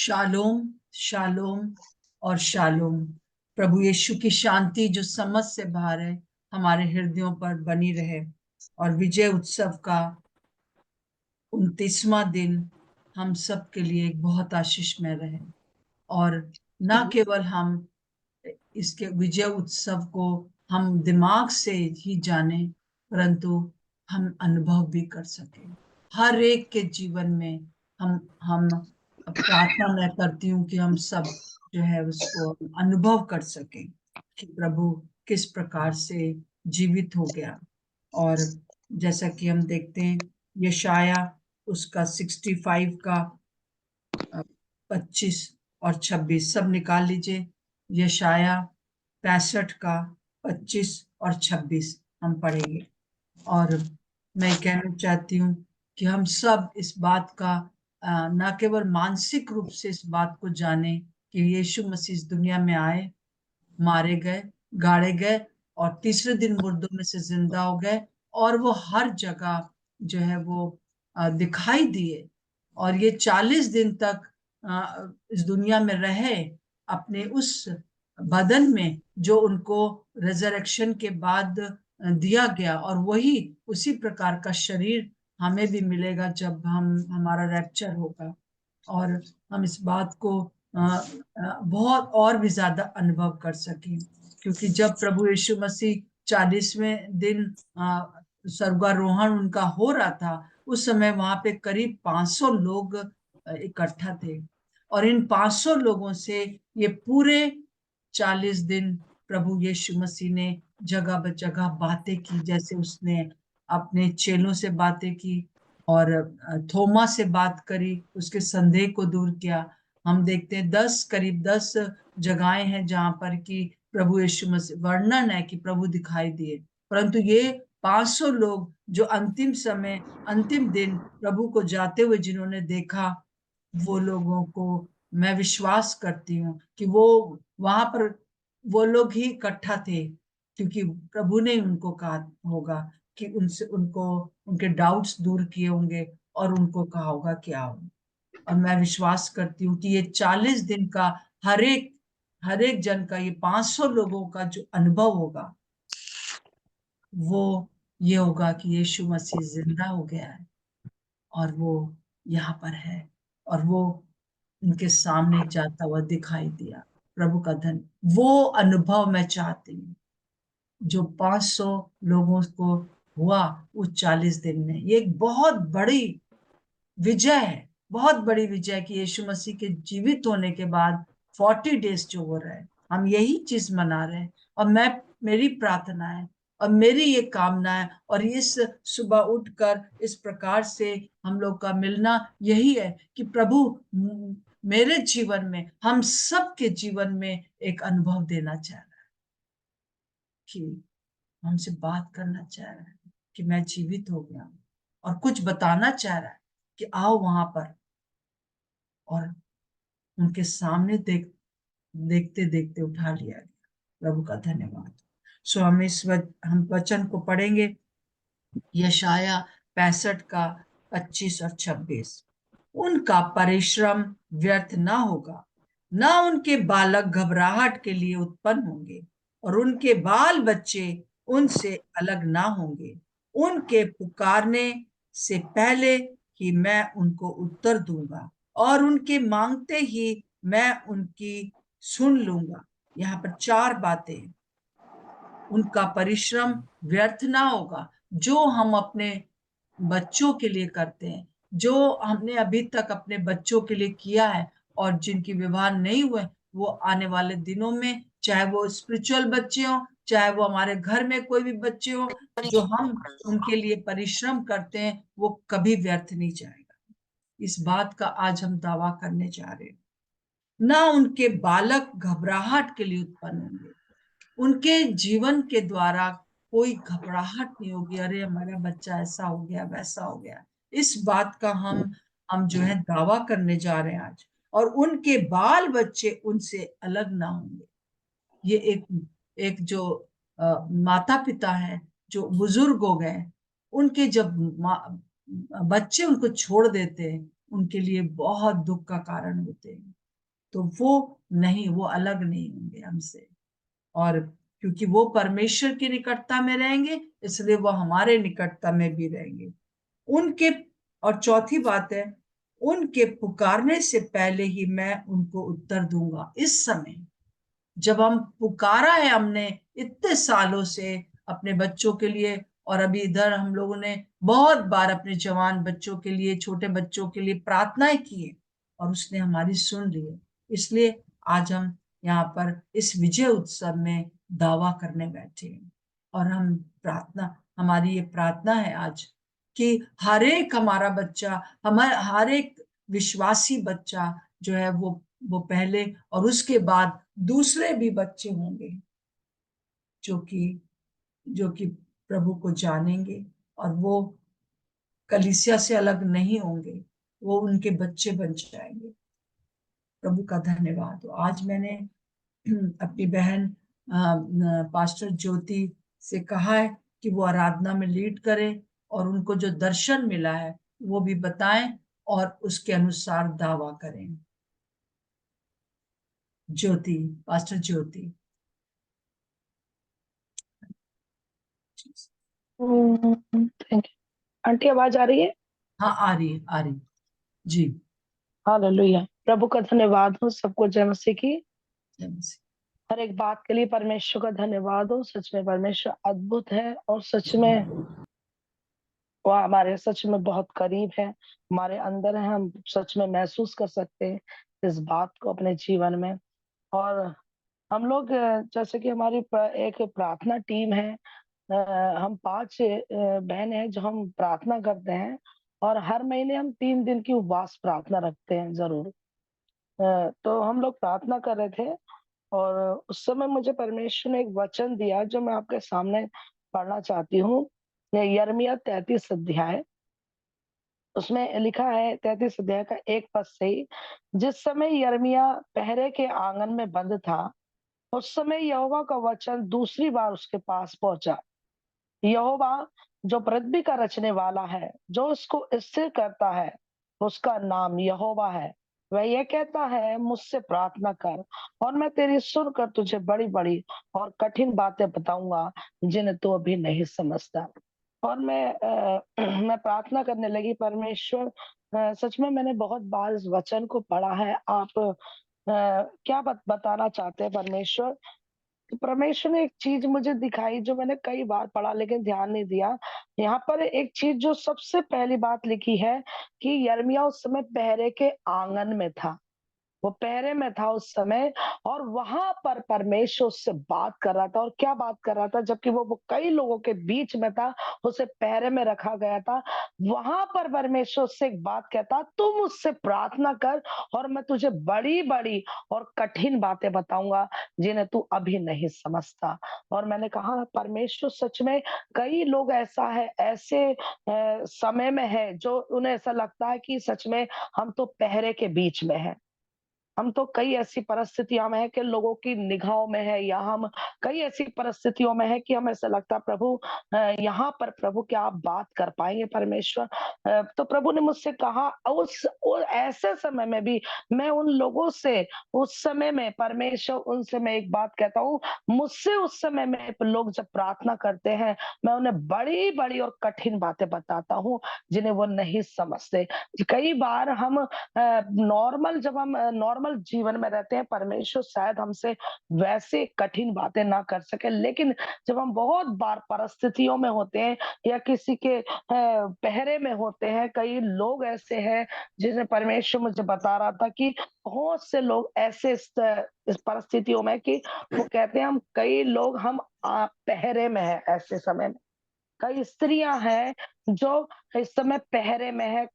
Shalom, shalom और shalom. प्रभु यीशु की शांति जो समझ से बाहर है हमारे हृदयों पर बनी रहे। और विजय उत्सव का 29वां दिन हम सब के लिए एक बहुत आशीषमय रहे। और न केवल हम इसके विजय उत्सव को हम दिमाग से ही जाने, परंतु हम अनुभव भी कर सके। हर एक के जीवन में हम प्रार्थना मैं करती हूँ कि हम सब जो है उसको अनुभव कर सके कि प्रभु किस प्रकार से जीवित हो गया। और जैसा कि हम देखते हैं यशाया उसका 65 का 25 और 26 सब निकाल लीजिए। यशाया 65 का 25 और 26 हम पढ़ेंगे। और मैं कहना चाहती हूँ कि हम सब इस बात का न केवल मानसिक रूप से इस बात को जाने कि यीशु मसीह इस दुनिया में आए, मारे गए, गाड़े गए और तीसरे दिन मुर्दों में से जिंदा हो गए, और वो हर जगह जो है वो दिखाई दिए। और ये 40 दिन तक इस दुनिया में रहे अपने उस बदन में जो उनको रिजरेक्शन के बाद दिया गया, और वही उसी प्रकार का शरीर हमें भी मिलेगा जब हमारा रैप्चर होगा। और हम इस बात को बहुत और भी ज्यादा अनुभव कर सकें, क्योंकि जब प्रभु यीशु मसीह 40वें दिन स्वर्गारोहण उनका हो रहा था, उस समय वहां पे करीब 500 लोग इकट्ठा थे। और इन 500 लोगों से ये पूरे 40 दिन प्रभु यीशु मसीह ने जगह ब जगह बातें की, जैसे उसने अपने चेलों से बातें की और थोमा से बात करी, उसके संदेह को दूर किया। हम देखते हैं करीब 10 जगहें हैं जहां पर कि प्रभु यीशु मसीह वर्णन है कि प्रभु दिखाई दिए। परंतु ये 500 लोग जो अंतिम समय अंतिम दिन प्रभु को जाते हुए जिन्होंने देखा, वो लोगों को मैं विश्वास करती हूँ कि वो वहां पर वो लोग ही इकट्ठा थे, क्योंकि प्रभु ने उनको कहा होगा कि उनसे उनको उनके डाउट्स दूर किए होंगे और उनको कहा होगा कि आओ। और मैं विश्वास करती हूँ कि ये 40 दिन का हर एक जन का, ये 500 लोगों का जो अनुभव होगा वो ये होगा कि यीशु मसीह जिंदा हो गया है और वो यहाँ पर है, और वो उनके सामने जाता हुआ दिखाई दिया। प्रभु का धन वो अनुभव मैं चाहती हूँ जो 500 लोगों को हुआ उस 40 दिन में। ये एक बहुत बड़ी विजय है, बहुत बड़ी विजय कि यीशु मसीह के जीवित होने के बाद 40 डेज जो हो रहा है, हम यही चीज मना रहे हैं। और मेरी प्रार्थना है और मेरी ये कामना है, और इस सुबह उठकर इस प्रकार से हम लोग का मिलना यही है कि प्रभु मेरे जीवन में, हम सबके जीवन में एक अनुभव देना चाह रहा है, कि हमसे बात करना चाह रहा है कि मैं जीवित हो गया हूं, और कुछ बताना चाह रहा है कि आओ वहां पर। और उनके सामने देखते देखते उठा लिया गया। प्रभु का धन्यवाद। सो हम वचन को पढ़ेंगे, यशाया 65 का 25 और 26। उनका परिश्रम व्यर्थ ना होगा, ना उनके बालक घबराहट के लिए उत्पन्न होंगे, और उनके बाल बच्चे उनसे अलग ना होंगे। उनके पुकारने से पहले ही मैं उनको उत्तर दूंगा, और उनके मांगते ही मैं उनकी सुन लूंगा। यहाँ पर 4 बातें। उनका परिश्रम व्यर्थ ना होगा, जो हम अपने बच्चों के लिए करते हैं, जो हमने अभी तक अपने बच्चों के लिए किया है, और जिनकी विवाह नहीं हुए, वो आने वाले दिनों में, चाहे वो स्पिरिचुअल बच्चे हो, चाहे वो हमारे घर में कोई भी बच्चे हो, जो हम उनके लिए परिश्रम करते हैं वो कभी व्यर्थ नहीं जाएगा। इस बात का आज हम दावा करने जा रहे हैं। ना उनके बालक घबराहट के लिए उत्पन्न होंगे, उनके जीवन के द्वारा कोई घबराहट नहीं होगी, अरे हमारा बच्चा ऐसा हो गया वैसा हो गया। इस बात का हम जो है दावा करने जा रहे हैं आज। और उनके बाल बच्चे उनसे अलग ना होंगे। ये एक जो माता पिता है जो बुजुर्ग हो गए, उनके जब बच्चे उनको छोड़ देते हैं, उनके लिए बहुत दुख का कारण होते हैं। तो वो नहीं, वो अलग नहीं होंगे हमसे। और क्योंकि वो परमेश्वर की निकटता में रहेंगे, इसलिए वो हमारे निकटता में भी रहेंगे। उनके और चौथी बात है, उनके पुकारने से पहले ही मैं उनको उत्तर दूंगा। इस समय जब हम पुकारा है हमने इतने सालों से अपने बच्चों के लिए, और अभी इधर हम लोगों ने बहुत बार अपने जवान बच्चों के लिए, छोटे बच्चों के लिए प्रार्थनाएं की है, और उसने हमारी सुन ली है। इसलिए आज हम यहाँ पर इस विजय उत्सव में दावा करने बैठे हैं। और हम प्रार्थना, हमारी ये प्रार्थना है आज कि हर एक हमारा बच्चा, हमारा हर एक विश्वासी बच्चा जो है वो पहले और उसके बाद दूसरे भी बच्चे होंगे जो कि प्रभु को जानेंगे, और वो कलीसिया से अलग नहीं होंगे, वो उनके बच्चे बन जाएंगे। प्रभु का धन्यवाद हो। आज मैंने अपनी बहन पास्टर ज्योति से कहा है कि वो आराधना में लीड करें, और उनको जो दर्शन मिला है वो भी बताएं और उसके अनुसार दावा करें। Jyoti, pastor Jyoti. Thank you aunty. आवाज आ रही है? हाँ, आ रही है, आ रही। जी। हालेलुया। प्रभु का धन्यवाद हो, सबको जय मसीह की। जय मसीह। हर एक बात के लिए परमेश्वर का धन्यवाद हो। सच में परमेश्वर अद्भुत है, और सच में वो हमारे सच में बहुत करीब है, हमारे अंदर है। हम सच में महसूस कर सकते हैं इस बात को अपने जीवन में। और हम लोग जैसे कि हमारी एक प्रार्थना टीम है। हम 5 बहन हैं जो हम प्रार्थना करते हैं, और हर महीने हम 3 दिन की उपवास प्रार्थना रखते हैं जरूर। तो हम लोग प्रार्थना कर रहे थे, और उस समय मुझे परमेश्वर ने एक वचन दिया जो मैं आपके सामने पढ़ना चाहती हूँ। ये यिर्मयाह 33 अध्याय, उसमें लिखा है 33 अध्याय का 1 पद से ही। जिस समय यिर्मयाह पहरे के आंगन में बंद था, उस समय यहोवा का वचन दूसरी बार उसके पास पहुंचा। यहोवा जो पृथ्वी का रचने वाला है, जो उसको स्थिर करता है, उसका नाम यहोवा है। वह ये कहता है, मुझसे प्रार्थना कर और मैं तेरी सुनकर तुझे बड़ी बड़ी और कठिन बातें बताऊंगा जिन्हें तू अभी नहीं समझता। और मैं प्रार्थना करने लगी। परमेश्वर, सच में मैंने बहुत बार इस वचन को पढ़ा है। आप क्या बताना चाहते हैं परमेश्वर? तो परमेश्वर ने एक चीज मुझे दिखाई जो मैंने कई बार पढ़ा लेकिन ध्यान नहीं दिया। यहाँ पर एक चीज जो सबसे पहली बात लिखी है कि यिर्मयाह उस समय पहरे के आंगन में था। वो पहरे में था उस समय, और वहां पर परमेश्वर उससे बात कर रहा था। और क्या बात कर रहा था? जबकि वो कई लोगों के बीच में था, उसे पहरे में रखा गया था। वहां पर परमेश्वर उससे एक बात कहता, तू मुझसे प्रार्थना कर और मैं तुझे बड़ी बड़ी और कठिन बातें बताऊंगा जिन्हें तू अभी नहीं समझता। और मैंने कहा परमेश्वर सच में, कई लोग ऐसा है, ऐसे समय में है जो उन्हें ऐसा लगता है कि सच में हम तो पहरे के बीच में है। हम तो कई ऐसी परिस्थितियों में है कि लोगों की निगाहों में है, या हम कई ऐसी परिस्थितियों में है कि हमें ऐसा लगता है प्रभु, यहाँ पर प्रभु क्या आप बात कर पाएंगे परमेश्वर? तो प्रभु ने मुझसे कहा उस ऐसे समय में भी मैं उन लोगों से, उस समय में परमेश्वर उनसे मैं एक बात कहता हूँ, मुझसे उस समय में लोग जब प्रार्थना करते हैं, मैं उन्हें बड़ी बड़ी और कठिन बातें बताता हूँ जिन्हें वो नहीं समझते। कई बार हम नॉर्मल, जब हम नॉर्मल जीवन में रहते हैं, परमेश्वर शायद हमसे वैसे कठिन बातें ना कर सके, लेकिन जब हम बहुत बार परिस्थितियों में होते हैं या किसी के पहरे में होते हैं, कई लोग ऐसे हैं जिन्हें परमेश्वर मुझे बता रहा था कि बहुत से लोग ऐसे इस परिस्थितियों में कि वो कहते हैं हम, कई लोग हम पहरे में है ऐसे समय में। कई स्त्रियां हैं जो इस समय पहरे में है,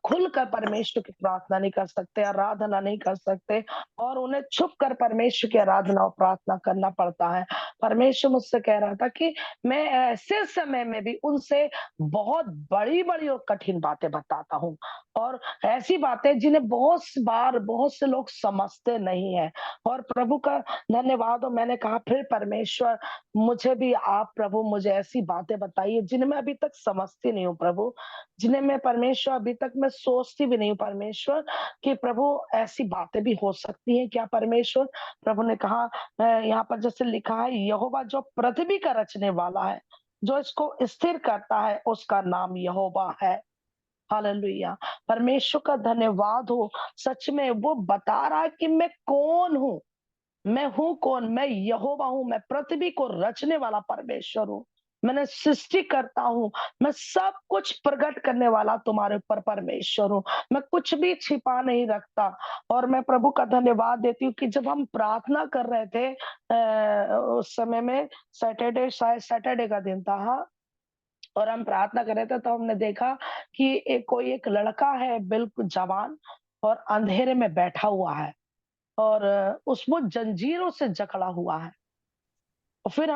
खुलकर परमेश्वर की प्रार्थना नहीं कर सकते, आराधना नहीं कर सकते, और उन्हें छुप कर परमेश्वर की आराधना और प्रार्थना करना पड़ता है। परमेश्वर मुझसे कह रहा था कि मैं ऐसे समय में भी उनसे बहुत बड़ी बड़ी और कठिन बातें बताता हूँ, और ऐसी बातें जिन्हें बहुत बार बहुत से लोग समझते नहीं है। और प्रभु का धन्यवाद। और मैंने कहा फिर परमेश्वर, मुझे भी आप प्रभु मुझे ऐसी बातें बताइए जिन्हें मैं अभी तक समझती नहीं हूँ प्रभु, जिन्हें मैं परमेश्वर अभी तक मैं सोचती भी नहीं हूँ परमेश्वर कि प्रभु ऐसी बातें भी हो सकती हैं क्या परमेश्वर? प्रभु ने कहा यहाँ पर जैसे लिखा है यहोवा जो पृथ्वी का रचने वाला है, जो इसको स्थिर करता है उसका नाम यहोवा है। हालेलुया! परमेश्वर का धन्यवाद हो। सच में वो बता रहा है कि मैं कौन हूँ? मैं हूँ कौन? मैं यहोवा हूँ, मैं पृथ्वी को रचने वाला परमेश्वर हूँ। मैंने सृष्टि करता हूँ, मैं सब कुछ प्रकट करने वाला तुम्हारे ऊपर परमेश्वर हूँ। मैं कुछ भी छिपा नहीं रखता और मैं प्रभु का धन्यवाद देती हूँ कि जब हम प्रार्थना कर रहे थे उस समय में सैटरडे शायद सैटरडे का दिन था हाँ, और हम प्रार्थना कर रहे थे तो हमने देखा कि कोई एक लड़का है बिल्कुल जवान और अंधेरे में बैठा हुआ है। और उस वो जंजीरों से जकड़ा हुआ है। और फिर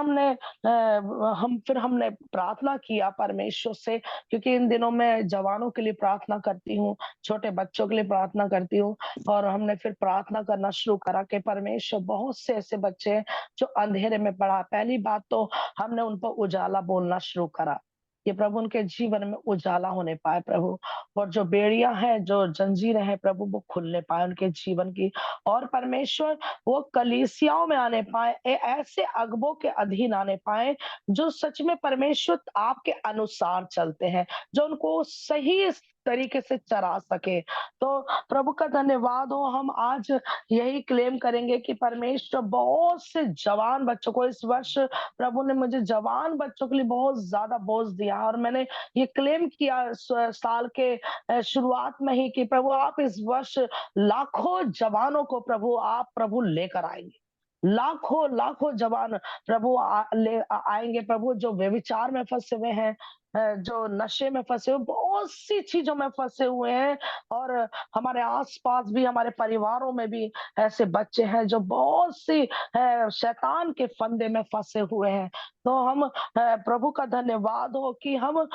हमने प्रार्थना किया परमेश्वर से क्योंकि इन दिनों मैं जवानों के लिए प्रार्थना करती हूँ, छोटे बच्चों के लिए प्रार्थना करती हूँ और हमने फिर प्रार्थना करना शुरू करा कि परमेश्वर बहुत से ऐसे बच्चे हैं जो अंधेरे में पड़ा। पहली बात तो हमने उन पर उजाला बोलना शुरू करा कि प्रभु उनके जीवन में उजाला होने पाए प्रभु और जो बेड़ियां हैं, जो जंजीरें हैं प्रभु वो खुलने पाए उनके जीवन की और परमेश्वर वो कलीसियाओं में आने पाए, ऐसे अगबों के अधीन आने पाए जो सच में परमेश्वर आपके अनुसार चलते हैं, जो उनको सही तरीके से चरा सके। तो प्रभु का धन्यवाद हो हम आज यही क्लेम करेंगे कि परमेश्वर बहुत से जवान बच्चों को इस वर्ष प्रभु ने मुझे जवान बच्चों के लिए बहुत ज्यादा बोझ दिया और मैंने ये क्लेम किया साल के शुरुआत में ही कि प्रभु आप इस वर्ष लाखों जवानों को प्रभु लेकर आएंगे। लाखों जवान प्रभु आएंगे प्रभु जो व्यभिचार में फंसे हुए हैं, जो नशे में फंसे हुए बहुत सी चीजों में फंसे हुए हैं और हमारे आसपास भी हमारे परिवारों में भी ऐसे बच्चे हैं जो बहुत सी शैतान के फंदे में फंसे हुए हैं। तो हम प्रभु का धन्यवाद हो कि हम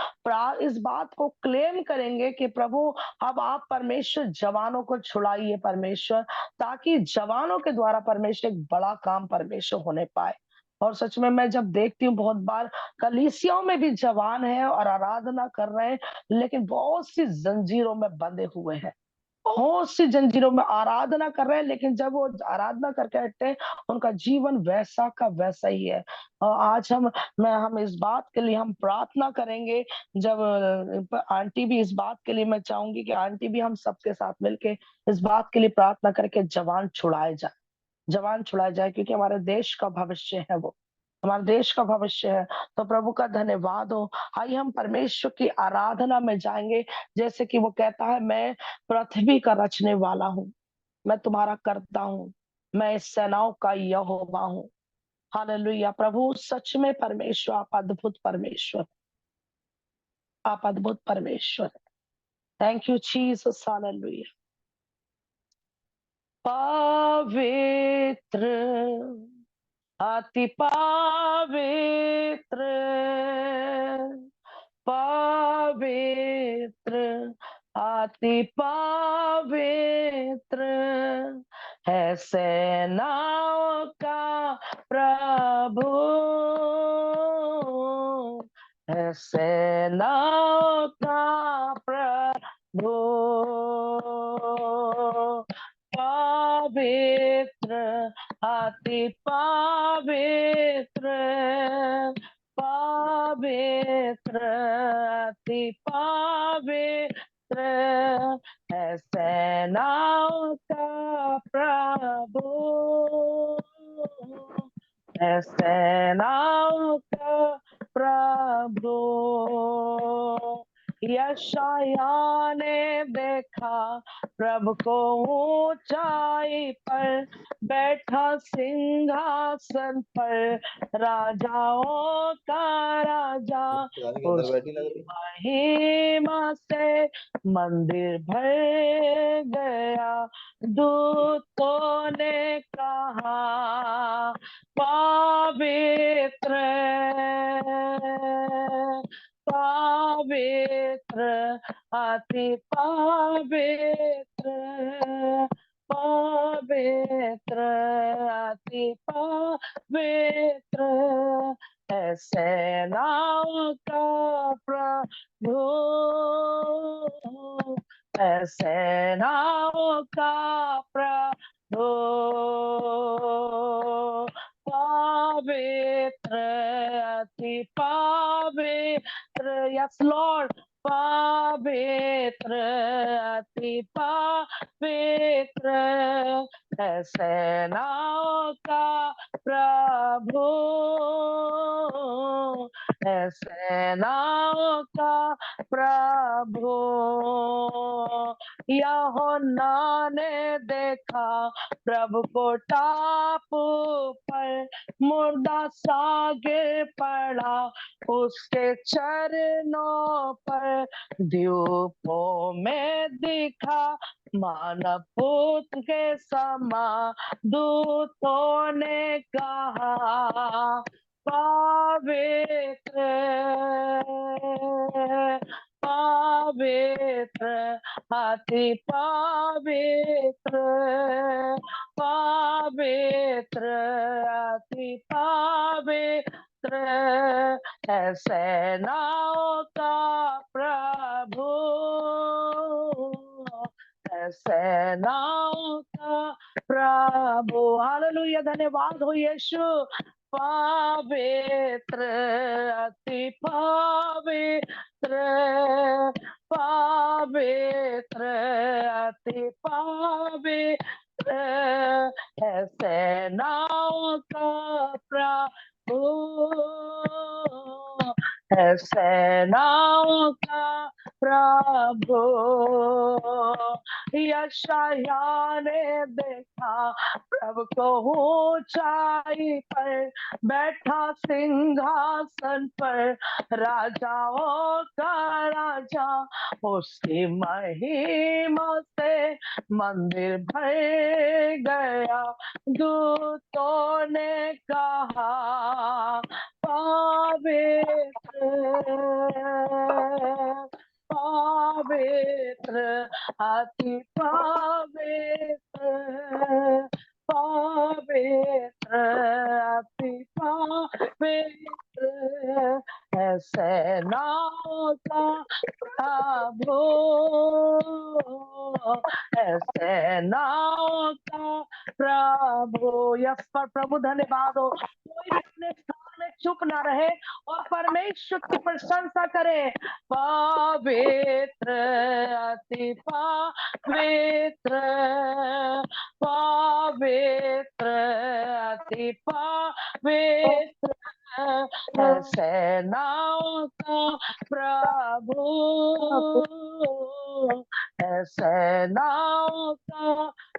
इस बात को क्लेम करेंगे कि प्रभु अब आप परमेश्वर जवानों को छुड़ाइए परमेश्वर ताकि जवानों के द्वारा परमेश्वर एक बड़ा काम परमेश्वर होने पाए। और सच में मैं जब देखती हूँ बहुत बार कलीसियाओं में भी जवान है और आराधना कर रहे हैं लेकिन बहुत सी जंजीरों में बंधे हुए हैं। बहुत सी जंजीरों में आराधना कर रहे हैं लेकिन जब वो आराधना करके हटते हैं उनका जीवन वैसा का वैसा ही है। और आज हम इस बात के लिए हम प्रार्थना करेंगे जब आंटी भी इस बात के लिए मैं चाहूंगी कि आंटी भी हम सबके साथ मिलके इस बात के लिए प्रार्थना करके जवान छुड़ाए जाए क्योंकि हमारे देश का भविष्य है वो हमारे देश का भविष्य है। तो प्रभु का धन्यवाद हो। आइए हम परमेश्वर की आराधना में जाएंगे जैसे कि वो कहता है मैं पृथ्वी का रचने वाला हूँ, मैं तुम्हारा करता हूँ, मैं इस सेनाओं का यहोवा हूँ। हालेलुया प्रभु सच में परमेश्वर आप अद्भुत परमेश्वर। Thank you Jesus hallelujah. पवित्र अति पवित्र पवित्र अति पवित्र है सेनाओं का प्रभु है सेनाओं का प्रभु पवित्र अति पवित्र पवित्र अति पवित्र है सेनाओं का प्रभु है सेनाओं का प्रभु। यशायाह ने देखा प्रभु को ऊंचाई पर बैठा सिंहासन पर राजाओं का राजा उसकी महिमा से मंदिर भर गया। दूतों ने कहा पवित्र पवित्र अति पवित्र पवित्र अति पवित्र है सेनाओं का प्रभु, है सेनाओं का प्रभु, पवित्र अति पवित्र, यस लॉर्ड, पवित्र अति पवित्र है सेनाओं का प्रभु, है सेनाओं का प्रभु। यूहन्ना ने देखा प्रभु को टापू पर, मुर्दा सा गिर पड़ा उसके चरणों पर, द्वीपों में दिखा मानव पुत्र के समा, दूतों ने कहा पवित्र पवित्र अति पवित्र, पवित्र अति पवित्र है सेनाओं का प्रभु, है सेनाओं का प्रभु। हालेलुया, धन्यवाद हो यीशु। पवित्र अति पवित्र, पवित्र अति पवित्र है सेनाओं का प्रभु, है सेनाओं का प्रभु। यशायाह ने देखा प्रभु को ऊंचाई पर, बैठा सिंहासन पर, राजाओं का राजा, उसकी महिमा से मंदिर भर गया। दूतों ने कहा पवित्र पवित्र अति पवित्र, पवित्र अति पवित्र है सेनाओं का प्रभु, है सेनाओं का प्रभु। यस पर प्रभु धन्यवाद हो। कोई भी अपने स्थान में चुप ना रहे और परमेश्वर की प्रशंसा करे। पवित्र अति पवित्र, पवित्र अति पवित्र है सेनाओं का प्रभु, है सेनाओं का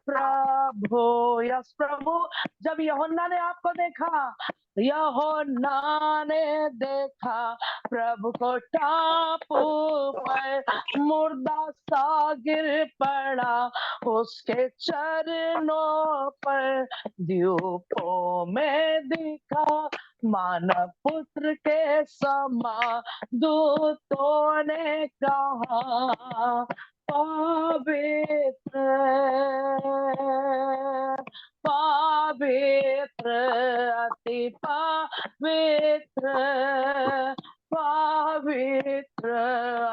प्रभु। यस प्रभु, जब यूहन्ना ने आपको देखा, यूहन्ना ने देखा प्रभु को टापू पर, मुर्दा सा गिर पड़ा उसके चरणों पर, द्वीपों में दिखा मानव पुत्र के समा, दूतों ने कहा पवित्र पवित्र अति पवित्र, पवित्र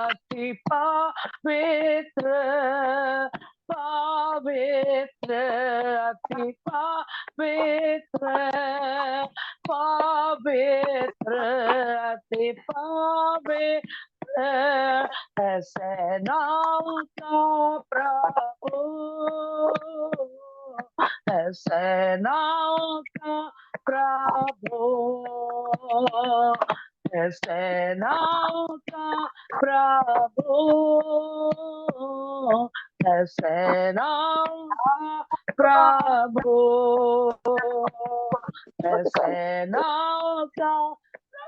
अति पवित्र, पवित्र अति पवित्र, पवित्र अति पवित्र है सेनाओं का प्रभु, है सेनाओं का प्रभु, है सेनाओं का प्रभु, है सेनाओं का प्रभु, है सेनाओं का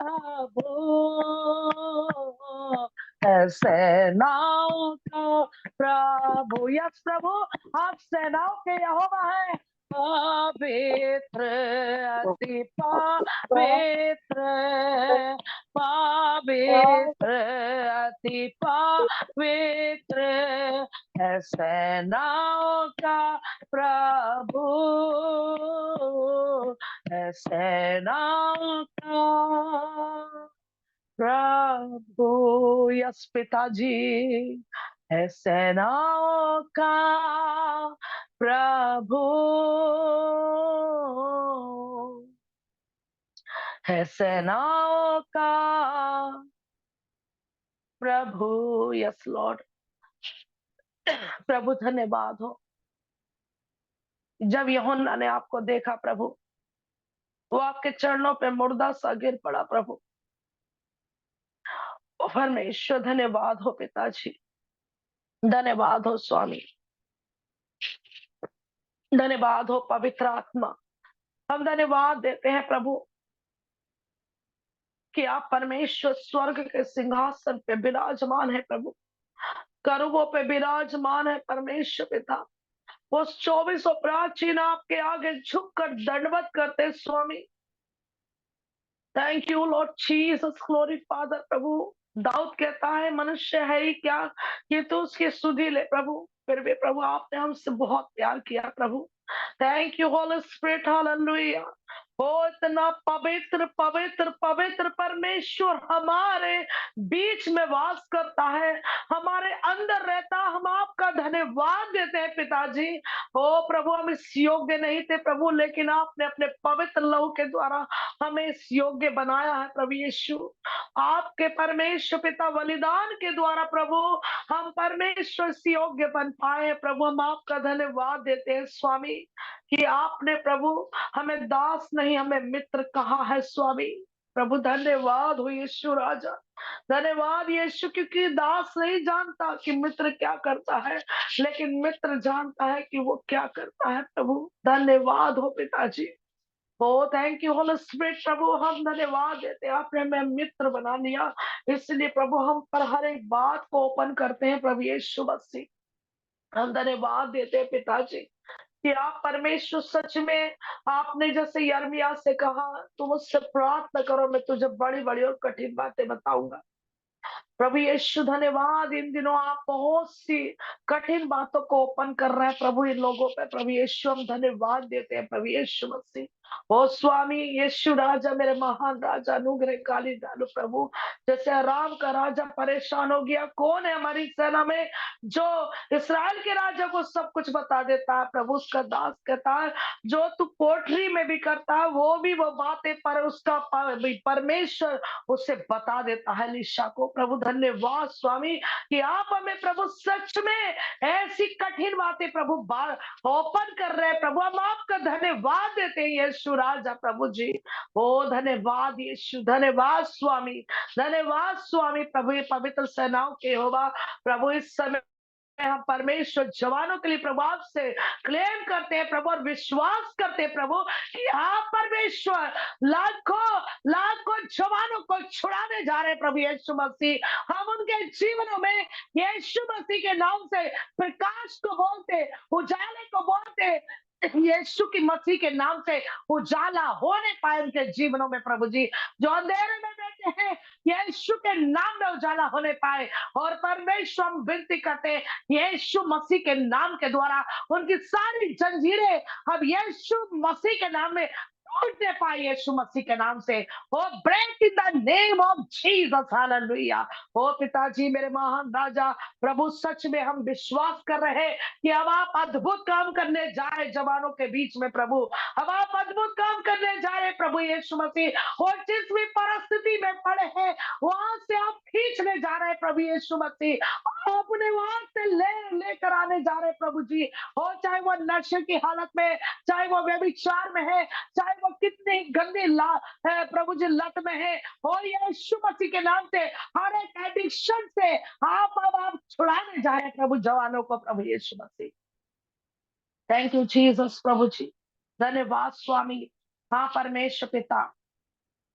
प्रभु, है सेनाओं का प्रभु। यस प्रभु, आप सेनाओं के यहोवा हैं। पवित्र अति पवित्र, पवित्र अति पवित्र है सेनाओं का प्रभु, है सेनाओं का प्रभु। यस पिताजी, है सेनाओं का प्रभु, है सेनाओं का प्रभु। Yes Lord. प्रभु धन्यवाद हो। जब यूहन्ना ने आपको देखा प्रभु, वो आपके चरणों पे मुर्दा सा गिर पड़ा प्रभु। ओ परमेश्वर धन्यवाद हो पिताजी, धन्यवाद हो स्वामी, धन्यवाद हो पवित्र आत्मा। हम धन्यवाद देते हैं प्रभु कि आप परमेश्वर स्वर्ग के सिंहासन पे विराजमान है प्रभु, करूबों पे विराजमान है परमेश्वर पिता। वो 24 प्राचीन आपके आगे झुककर दंडवत करते स्वामी। Thank you Lord Jesus, glory father. प्रभु दाऊद कहता है मनुष्य है ही क्या कि तू उसकी सुधि ले प्रभु, फिर भी प्रभु आपने हमसे बहुत प्यार किया प्रभु। Thank you Holy Spirit, hallelujah. ओ इतना पवित्र पवित्र पवित्र परमेश्वर हमारे बीच में वास करता है, हमारे अंदर रहता। हम आपका धन्यवाद देते हैं पिताजी। ओ प्रभु, हम इस योग्य नहीं थे प्रभु, लेकिन आपने अपने पवित्र लहू के द्वारा हमें इस योग्य बनाया है प्रभु यीशु। आपके परमेश्वर पिता बलिदान के द्वारा प्रभु हम परमेश्वर इस योग्य बन पाए हैं प्रभु। हम आपका धन्यवाद देते हैं स्वामी कि आपने प्रभु हमें दास नहीं, हमें मित्र कहा है स्वामी। प्रभु धन्यवाद हो यीशु राजा, धन्यवाद यीशु, क्योंकि दास नहीं जानता कि मित्र क्या करता है, लेकिन मित्र जानता है कि वो क्या करता है प्रभु। धन्यवाद हो पिताजी। ओ थैंक यू होली स्पिरिट। प्रभु हम धन्यवाद देते हैं, आपने हमें मित्र बना लिया, इसलिए प्रभु हम पर हर एक बात को ओपन करते हैं प्रभु यीशु मसीह। हम धन्यवाद देते हैं पिताजी कि आप परमेश्वर सच में, आपने जैसे यिर्मयाह से कहा तुम मुझसे प्रार्थना करो, मैं तुझे बड़ी बड़ी और कठिन बातें बताऊंगा। प्रभु यीशु धन्यवाद, इन दिनों आप बहुत सी कठिन बातों को ओपन कर रहे हैं प्रभु इन लोगों पे। प्रभु यीशु हम धन्यवाद देते हैं प्रभु यीशु मसीह। ओ स्वामी यीशु राजा, मेरे महान राजा, अनुग्रह काली डालो प्रभु। जैसे राम का राजा परेशान हो गया, कौन है हमारी सेना में जो इसराइल के राजा को सब कुछ बता देता है प्रभु। उसका दास कहता है जो तू पोटरी में भी करता है वो भी वो बातें पर उसका परमेश्वर उसे बता देता है निशा को। प्रभु धन्यवाद स्वामी कि आप हमें प्रभु सच में ऐसी कठिन बातें प्रभु ओपन कर रहे हैं प्रभु। हम आपका धन्यवाद देते हैं यीशु राजा प्रभु जी। ओ धन्यवाद यीशु, धन्यवाद स्वामी, धन्यवाद स्वामी। प्रभु ये पवित्र सेनाओं के होगा प्रभु, इस समय हम परमेश्वर जवानों के लिए प्रभाव से क्लेम करते हैं प्रभु और विश्वास करते हैं प्रभु कि आप परमेश्वर लाखों लाखों जवानों को छुड़ाने जा रहे हैं प्रभु यीशु मसीह। हम उनके जीवनों में यीशु मसीह के नाम से प्रकाश को बोलते, उजाले को बोलते, यीशु की मसीह के नाम से उजाला होने पाए उनके जीवनों में प्रभु जी। जो अंधेरे में बैठे हैं यीशु के नाम में उजाला होने पाए। और परमेश्वर हम विनती करते हैं यीशु मसीह के नाम के द्वारा उनकी सारी जंजीरें अब यीशु मसीह के नाम में टूटने पाए यीशु मसीह के नाम से। Oh break in the name of Jesus, hallelujah. ओ पिताजी मेरे महान राजा प्रभु, सच में हम विश्वास कर रहे हैं कि अब आप अद्भुत काम करने जा रहे जवानों के बीच में प्रभु। अब आप अद्भुत काम करने जा रहे प्रभु यीशु मसीह। और जिस भी परिस्थिति में पड़े हैं वहां से आप खींचने जा रहे हैं प्रभु यीशु मसीह, अपने वहां से लेकर आने जा रहे प्रभु जी। हो चाहे वो नशे की हालत में, चाहे वो व्यभिचार में है, चाहे वो कितनी गंदी प्रभु जी लत में है, और यीशु मसीह के नाम से हर एक एडिक्शन से आप छुड़ाने जा रहे हैं प्रभु जवानों को प्रभु Yeshu Masih. Thank you Jesus प्रभु जी, धन्यवाद स्वामी। हाँ परमेश्वर पिता,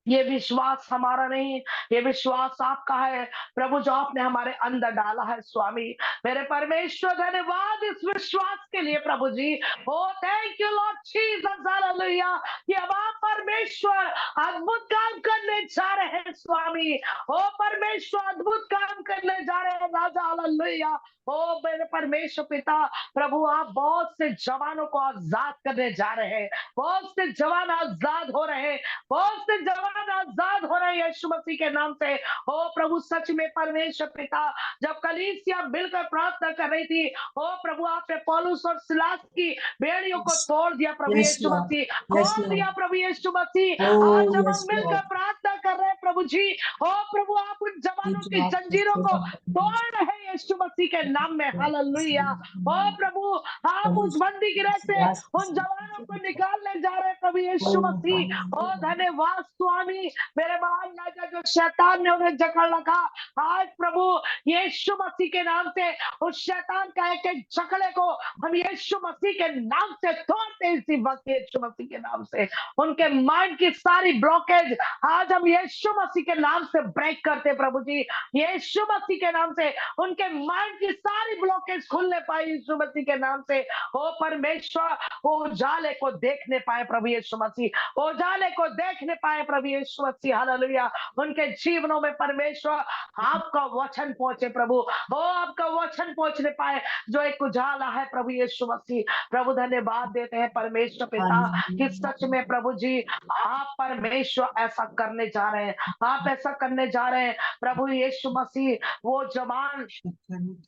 ये विश्वास हमारा नहीं, ये विश्वास आपका है प्रभु जो आपने हमारे अंदर डाला है स्वामी। मेरे परमेश्वर धन्यवाद इस विश्वास के लिए प्रभु जी। Oh thank you Lord Jesus, hallelujah, कि अब आप परमेश्वर अद्भुत काम करने जा रहे हैं स्वामी। ओ परमेश्वर अद्भुत काम करने जा रहे हैं राजा, हालेलुया। ओ मेरे परमेश्वर पिता, प्रभु आप बहुत से जवानों को आजाद करने जा रहे हैं, बहुत से जवान आजाद हो रहे हैं, बहुत से जवान आजाद हो रहे हैं यीशु मसीह के नाम से। ओ प्रभु सच में परमेश्वर पिता, जब कलीसिया मिलकर प्रार्थना कर रही थी, ओ प्रभु आपने पौलुस और सिलास की बेड़ियों को तोड़ दिया प्रभु यस यीशु लॉर्ड, मसीह, यस खोल दिया लॉर्ड, प्रभु यीशु मसीह। आज ओ जब यस हम मिलकर लॉर्ड। प्रार्थना कर रहे हैं प्रभु जी, ओ प्रभु आप उन ये जवानों जो की आपका जंजीरों को सेवा तोड़ रहे हैं यीशु मसीह के नाम में, हालेलुया। ओ प्रभु आप उस बंदी गिरह से उन जवानों को निकालने जा रहे हैं प्रभु यीशु मसीह। ओ धन्यवाद स्वामी, मेरे महान राजा, जो शैतान ने उन्हें जकड़ रखा, आज प्रभु यीशु मसीह के नाम से उस शैतान का एक एक जकड़े को हम यीशु मसीह के नाम से तोड़ते हैं इसी वक्त यीशु मसीह के नाम से। उनके माइंड की सारी ब्लॉकेज आज हम यीशु मसीह के नाम से ब्रेक करते हैं प्रभु जी, यीशु मसीह के नाम से उनके माइंड की सारी ब्लॉकेज खुलने पाए यीशु मसीह के नाम से। ओ परमेश्वर, वो उजाले को देखने पाए प्रभु यीशु मसीह, उजाले को देखने पाए प्रभु यीशु मसीह, हालेलुया। उनके जीवनों में परमेश्वर आपका वचन पहुंचे प्रभु, ओ आपका वचन पहुंचने पाए, जो एक उजाला है प्रभु यीशु मसीह। प्रभु धन्यवाद देते हैं परमेश्वर पिता कि सच में प्रभु जी आप परमेश्वर ऐसा करने जा रहे हैं, आप ऐसा करने जा रहे हैं प्रभु यीशु मसीह। वो जवान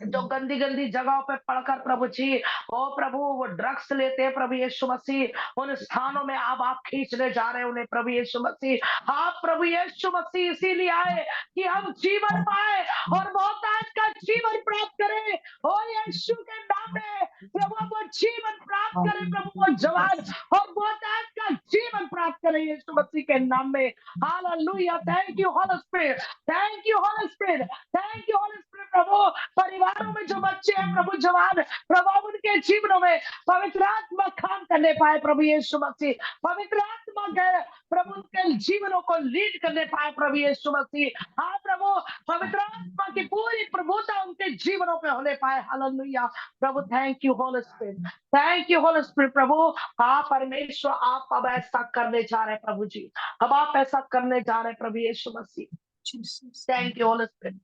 जो गंदी गंदी जगहों पे पढ़कर प्रभु जी, ओ प्रभु वो ड्रग्स लेते हैं प्रभु यीशु मसीह, उन स्थानों में आप खींचने जा रहे हैं उन्हें प्रभु यीशु मसीह। आप प्रभु यीशु मसीह इसीलिए आए कि हम जीवन पाए और बहुतायत का जीवन प्राप्त करें। ओ यीशु के नाम में प्रभु वो जीवन प्राप्त करें, प्रभु वो जवान और बहुतायत का जीवन प्राप्त करें यीशु मसीह के नाम में। Hallelujah, thank you Holy Spirit, thank you Holy Spirit, thank you Holy Spirit. प्रभु परिवारों में जो बच्चे हैं प्रभु जवान, प्रभु उनके जीवनों में पवित्र आत्मा काम करने पाए प्रभु यीशु मसीह, पवित्र आत्मा के प्रभु उनके जीवनों को लीड करने पाए प्रभु यीशु मसीह। हाँ प्रभु, पवित्र आत्मा की पूरी प्रभुता उनके जीवनों पे होने पाए, हालेलुया। प्रभु thank you Holy Spirit, thank you Holy Spirit. प्रभु हाँ परमेश्वर, आप अब ऐसा करने जा रहे हैं प्रभु जी, अब आप ऐसा करने जा रहे हैं प्रभु Yeshu Masih. Thank you Holy Spirit.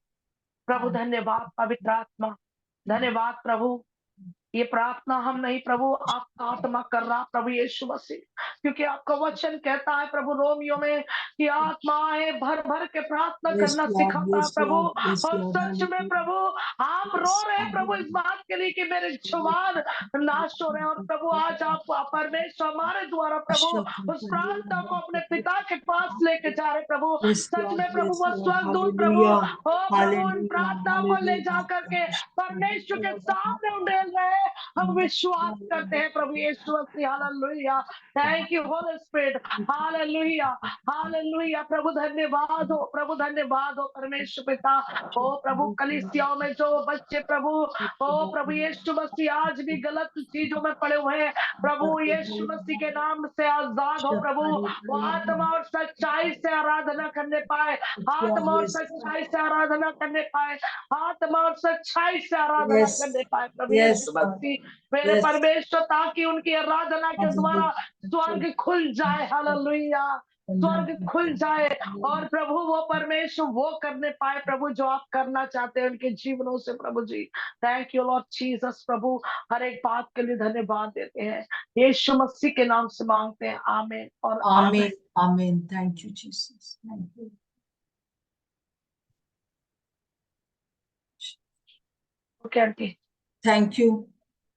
प्रभु धन्यवाद पवित्र आत्मा, धन्यवाद प्रभु। ये प्रार्थना हम नहीं प्रभु, आपका आत्मा कर रहा प्रभु यीशु मसीह, क्योंकि आपका वचन कहता है प्रभु रोमियो में कि आत्माएं भर भर के प्रार्थना करना सिखाता है प्रभु। और सच में प्रभु आप रो रहे हैं प्रभु इस बात के लिए कि मेरे जवान नाश हो रहे हैं, और प्रभु आज आप परमेश्वर हमारे द्वारा प्रभु उस प्रार्थना को अपने पिता के पास लेके जा रहे प्रभु। सच में प्रभु वो स्वर्गदूत प्रभु, ओ प्रभु उन प्रार्थना को ले जा करके परमेश्वर के सामने उंडेल रहे हैं। हम विश्वास करते हैं प्रभु Yeshu Masih, hallelujah. Thank you Holy Spirit, hallelujah, hallelujah. प्रभु धन्यवाद हो, प्रभु धन्यवाद हो परमेश्वर पिता। ओ प्रभु कलीसियाओं में जो बच्चे प्रभु, ओ प्रभु यीशु मसीह आज भी गलत चीजों में पड़े हुए हैं, प्रभु यीशु मसीह के नाम से आजाद हो प्रभु, वो आत्मा और सच्चाई से आराधना करने पाए, आत्मा और सच्चाई से आराधना करने पाए, आत्मा और सच्चाई से आराधना करने पाए प्रभु यीशु मसीह, मेरे परमेश्वर, ताकि उनकी आराधना के द्वारा स्वर्ग खुल जाए, हालेलुया, स्वर्ग खुल जाए और प्रभु वो परमेश्वर वो करने पाए प्रभु जो आप करना चाहते हैं उनके जीवनों से प्रभु जी। Thank you Lord Jesus. प्रभु हर एक बात के लिए धन्यवाद देते हैं, यीशु मसीह के नाम से मांगते हैं, आमीन और आमीन, आमीन। Thank you Jesus, thank you. Thank you,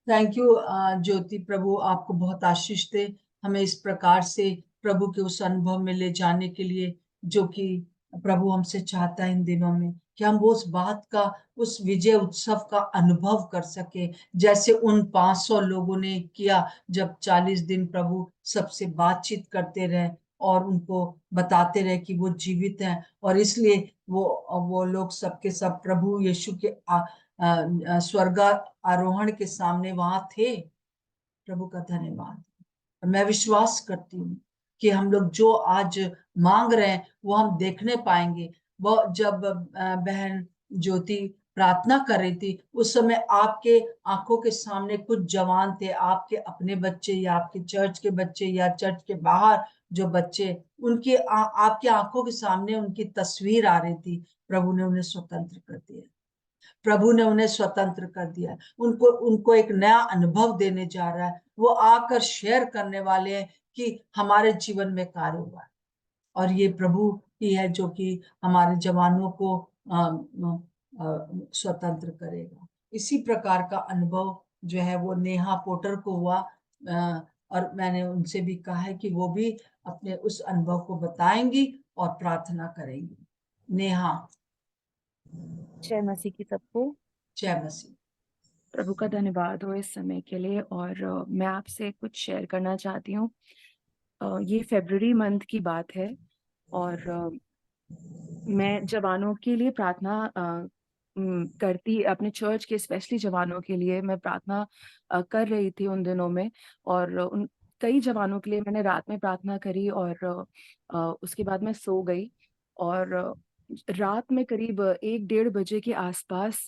thank you Jyoti. प्रभु आपको बहुत आशीष दे, हमें इस प्रकार से प्रभु के उस अनुभव में ले जाने के लिए जो कि प्रभु हमसे चाहता है इन दिनों में, कि हम वो उस बात का, उस विजय उत्सव का अनुभव कर सके, जैसे उन 500 लोगों ने किया जब 40 दिन प्रभु सबसे बातचीत करते रहे और उनको बताते रहे कि वो जीवित हैं, और इसलिए वो लोग सबके सब प्रभु यीशु के स्वर्ग आरोहण के सामने वहां थे। प्रभु का धन्यवाद। मैं विश्वास करती हूँ कि हम लोग जो आज मांग रहे हैं वो हम देखने पाएंगे। वो जब बहन ज्योति प्रार्थना कर रही थी उस समय आपके आंखों के सामने कुछ जवान थे, आपके अपने बच्चे या आपके चर्च के बच्चे या चर्च के बाहर जो बच्चे, उनकी आपके आंखों के सामने उनकी तस्वीर आ रही थी। प्रभु ने उन्हें स्वतंत्र कर दिया। प्रभु ने उन्हें स्वतंत्र कर दिया है, उनको एक नया अनुभव देने जा रहा है। वो आकर शेयर करने वाले हैं कि हमारे जीवन में कार्य हुआ है, और ये प्रभु ही है जो कि हमारे जवानों को स्वतंत्र करेगा। इसी प्रकार का अनुभव जो है वो नेहा पोटर को हुआ, और मैंने उनसे भी कहा है कि वो भी अपने उस अनुभव को बताएंगी और प्रार्थना करेंगी। नेहा। जय मसीह की सबको। जय मसीह। प्रभु का धन्यवाद हो इस समय के लिए। और मैं आपसे कुछ शेयर करना चाहती हूँ। ये फरवरी मंथ की बात है, और मैं जवानों के लिए प्रार्थना करती, अपने चर्च के स्पेशली जवानों के लिए मैं प्रार्थना कर रही थी उन दिनों में। और उन कई जवानों के लिए मैंने रात में प्रार्थना करी, और उसके बाद मैं सो गई। और रात में करीब 1-1:30 बजे के आसपास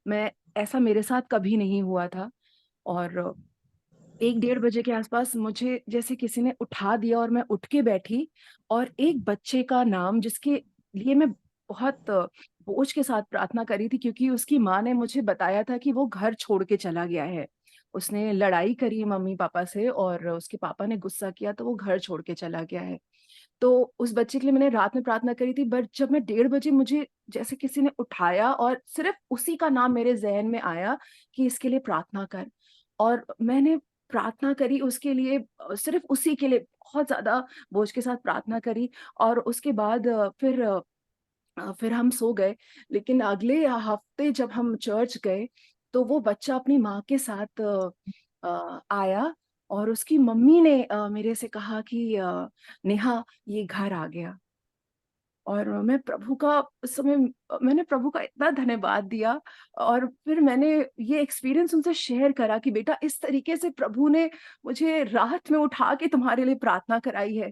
मैं ऐसा मेरे साथ कभी नहीं हुआ था। और 1-1:30 बजे के आसपास मुझे जैसे किसी ने उठा दिया, और मैं उठ के बैठी, और एक बच्चे का नाम जिसके लिए मैं बहुत बोझ के साथ प्रार्थना करी थी, क्योंकि उसकी माँ ने मुझे बताया था कि वो घर छोड़ के चला गया है। उसने लड़ाई करी मम्मी पापा से, और उसके पापा ने गुस्सा किया तो वो घर छोड़ के चला गया है। तो उस बच्चे के लिए मैंने रात में प्रार्थना करी थी, बट जब मैं 1:30 बजे मुझे जैसे किसी ने उठाया, और सिर्फ उसी का नाम मेरे ज़हन में आया कि इसके लिए प्रार्थना कर। और मैंने प्रार्थना करी उसके लिए, सिर्फ उसी के लिए बहुत ज़्यादा बोझ के साथ प्रार्थना करी। और उसके बाद फिर हम सो गए। लेकिन अगले हफ्ते जब हम चर्च गए, तो वो बच्चा अपनी माँ के साथ आया, और उसकी मम्मी ने मेरे से कहा कि नेहा ये घर आ गया। और मैं प्रभु का उस समय मैंने प्रभु का इतना धन्यवाद दिया, और फिर मैंने ये एक्सपीरियंस उनसे शेयर करा कि बेटा इस तरीके से प्रभु ने मुझे रात में उठा के तुम्हारे लिए प्रार्थना कराई है।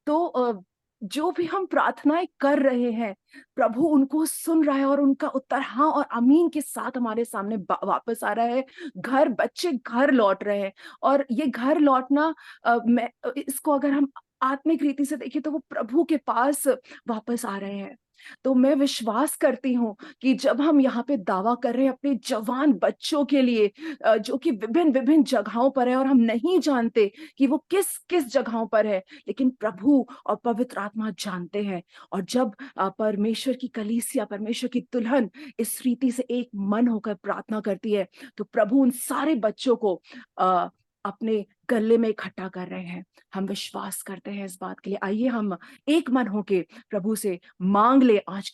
तो जो भी हम प्रार्थनाएं कर रहे हैं, प्रभु उनको सुन रहा है, और उनका उत्तर हाँ और आमीन के साथ हमारे सामने वापस आ रहा है। घर बच्चे घर लौट रहे हैं, और ये घर लौटना मैं इसको अगर हम आत्मिक रीति से देखें तो वो प्रभु के पास वापस आ रहे हैं। तो मैं विश्वास करती हूँ कि जब हम यहाँ पे दावा कर रहे हैं अपने जवान बच्चों के लिए, जो कि विभिन्न-विभिन्न जगहों पर है, और हम नहीं जानते कि वो किस-किस जगहों पर है, लेकिन प्रभु और पवित्र आत्मा जानते हैं। और जब परमेश्वर की कलीसिया, परमेश्वर की दुल्हन इस रीति से एक मन होकर प्रार्थना करती है, तो प्रभु उन सारे बच्चों को अपने गले में इकट्ठा कर रहे हैं। हम विश्वास करते हैं इस बात के लिए। आइए हम एक मन होके प्रभु से मांग ले आज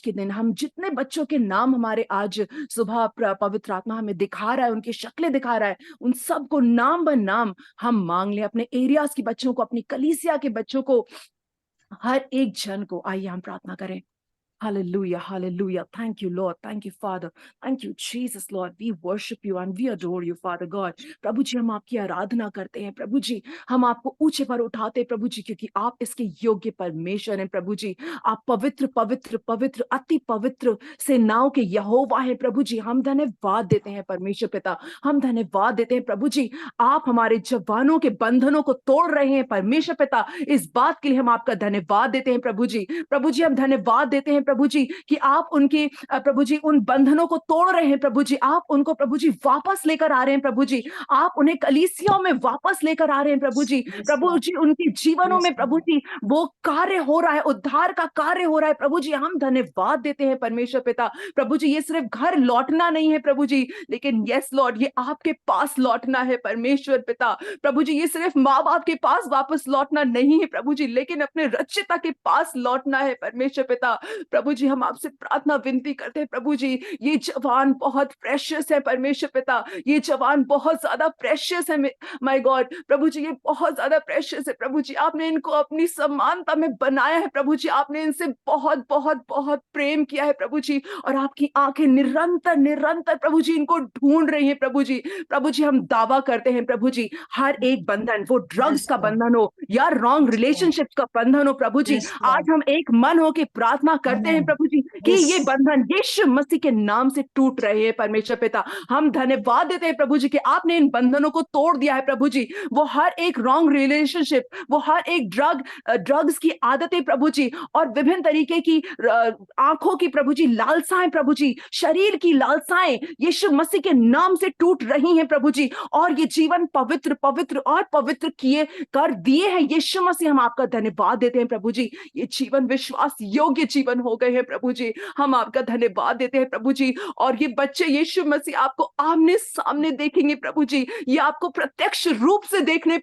के दिन हम जितने बच्चों के नाम हमारे आज सुबह पवित्र आत्मा हमें दिखा रहा है, उनकी शक्लें दिखा रहा है, उन सबको नाम ब नाम हम मांग ले। अपने एरियाज के बच्चों को, अपनी कलीसिया के बच्चों को, हर एक जन को आइए हम प्रार्थना करें। Hallelujah, hallelujah. Thank you, Lord. Thank you, Father. Thank you, Jesus, Lord. We worship you and we adore you, Father God. प्रभु जी हम आपकी आराधना करते हैं प्रभु जी, हम आपको ऊंचे पर उठाते हैं प्रभु जी, क्योंकि आप इसके योग्य परमेश्वर हैं प्रभु जी। आप पवित्र पवित्र पवित्र अति पवित्र सेनाओं के यहोवा हैं प्रभु जी। हम धन्यवाद देते हैं परमेश्वर पिता, हम धन्यवाद देते हैं प्रभु जी। आप हमारे जवानों के बंधनों को तोड़ रहे हैं परमेश्वर पिता, इस बात के लिए हम आपका धन्यवाद देते हैं प्रभु जी। प्रभु जी हम धन्यवाद देते हैं प्रभु जी कि आप उनके प्रभु जी उन बंधनों को तोड़ रहे हैं प्रभु जी। आप उनको प्रभु जी वापस लेकर आ रहे हैं प्रभु जी। आप उन्हें कलीसियाओं में वापस लेकर आ रहे हैं प्रभु जी। प्रभु जी उनके जीवनों में प्रभु जी वो कार्य हो रहा है, उद्धार का कार्य हो रहा है प्रभु जी। हम धन्यवाद देते हैं परमेश्वर पिता। प्रभु जी ये सिर्फ घर लौटना नहीं है प्रभु जी, लेकिन यस लॉर्ड ये आपके पास लौटना है परमेश्वर पिता। प्रभु जी ये सिर्फ माँ बाप के पास वापस लौटना नहीं है प्रभु जी, लेकिन अपने रक्षिता के पास लौटना है परमेश्वर पिता। प्रभु जी हम आपसे प्रार्थना विनती करते हैं प्रभु जी, ये जवान बहुत प्रेशियस है परमेश्वर पिता, ये जवान बहुत ज्यादा प्रेशियस है माय गॉड। प्रभु जी ये बहुत ज्यादा प्रेशियस है प्रभु जी। आपने इनको अपनी समानता में बनाया है प्रभु जी, आपने इनसे बहुत बहुत बहुत प्रेम किया है प्रभु जी, और आपकी आंखें निरंतर निरंतर प्रभु जी इनको ढूंढ रही हैं प्रभु जी। प्रभु जी हम दावा करते हैं प्रभु जी, हर एक बंधन, वो ड्रग्स का बंधन हो या रॉन्ग रिलेशनशिप का बंधन हो प्रभु जी, आज हम एक मन हो के प्रार्थना करते देते हैं प्रभु जी कि ये बंधन यीशु मसीह के नाम से टूट रहे हैं परमेश्वर पिता। हम धन्यवाद देते हैं प्रभु जी कि आपने इन बंधनों को तोड़ दिया है प्रभु जी। वो हर एक रॉन्ग रिलेशनशिप, वो हर एक ड्रग्स की आदतें प्रभु जी, और विभिन्न तरीके की आंखों की प्रभु जी लालसाएं प्रभु जी, शरीर की लालसाएं यीशु मसीह के नाम से टूट रही हैं प्रभु जी, और ये जीवन पवित्र पवित्र और पवित्र किए कर दिए हैं यीशु मसीह। हम आपका धन्यवाद देते हैं प्रभु जी। ये जीवन विश्वास योग्य जीवन हो गए हैं प्रभु जी। हम आपका धन्यवाद देते हैं प्रभु जी। और ये बच्चे यीशु मसीह आपको आमने सामने देखेंगे प्रभु जी। ये आपको प्रत्यक्ष रूप से देखने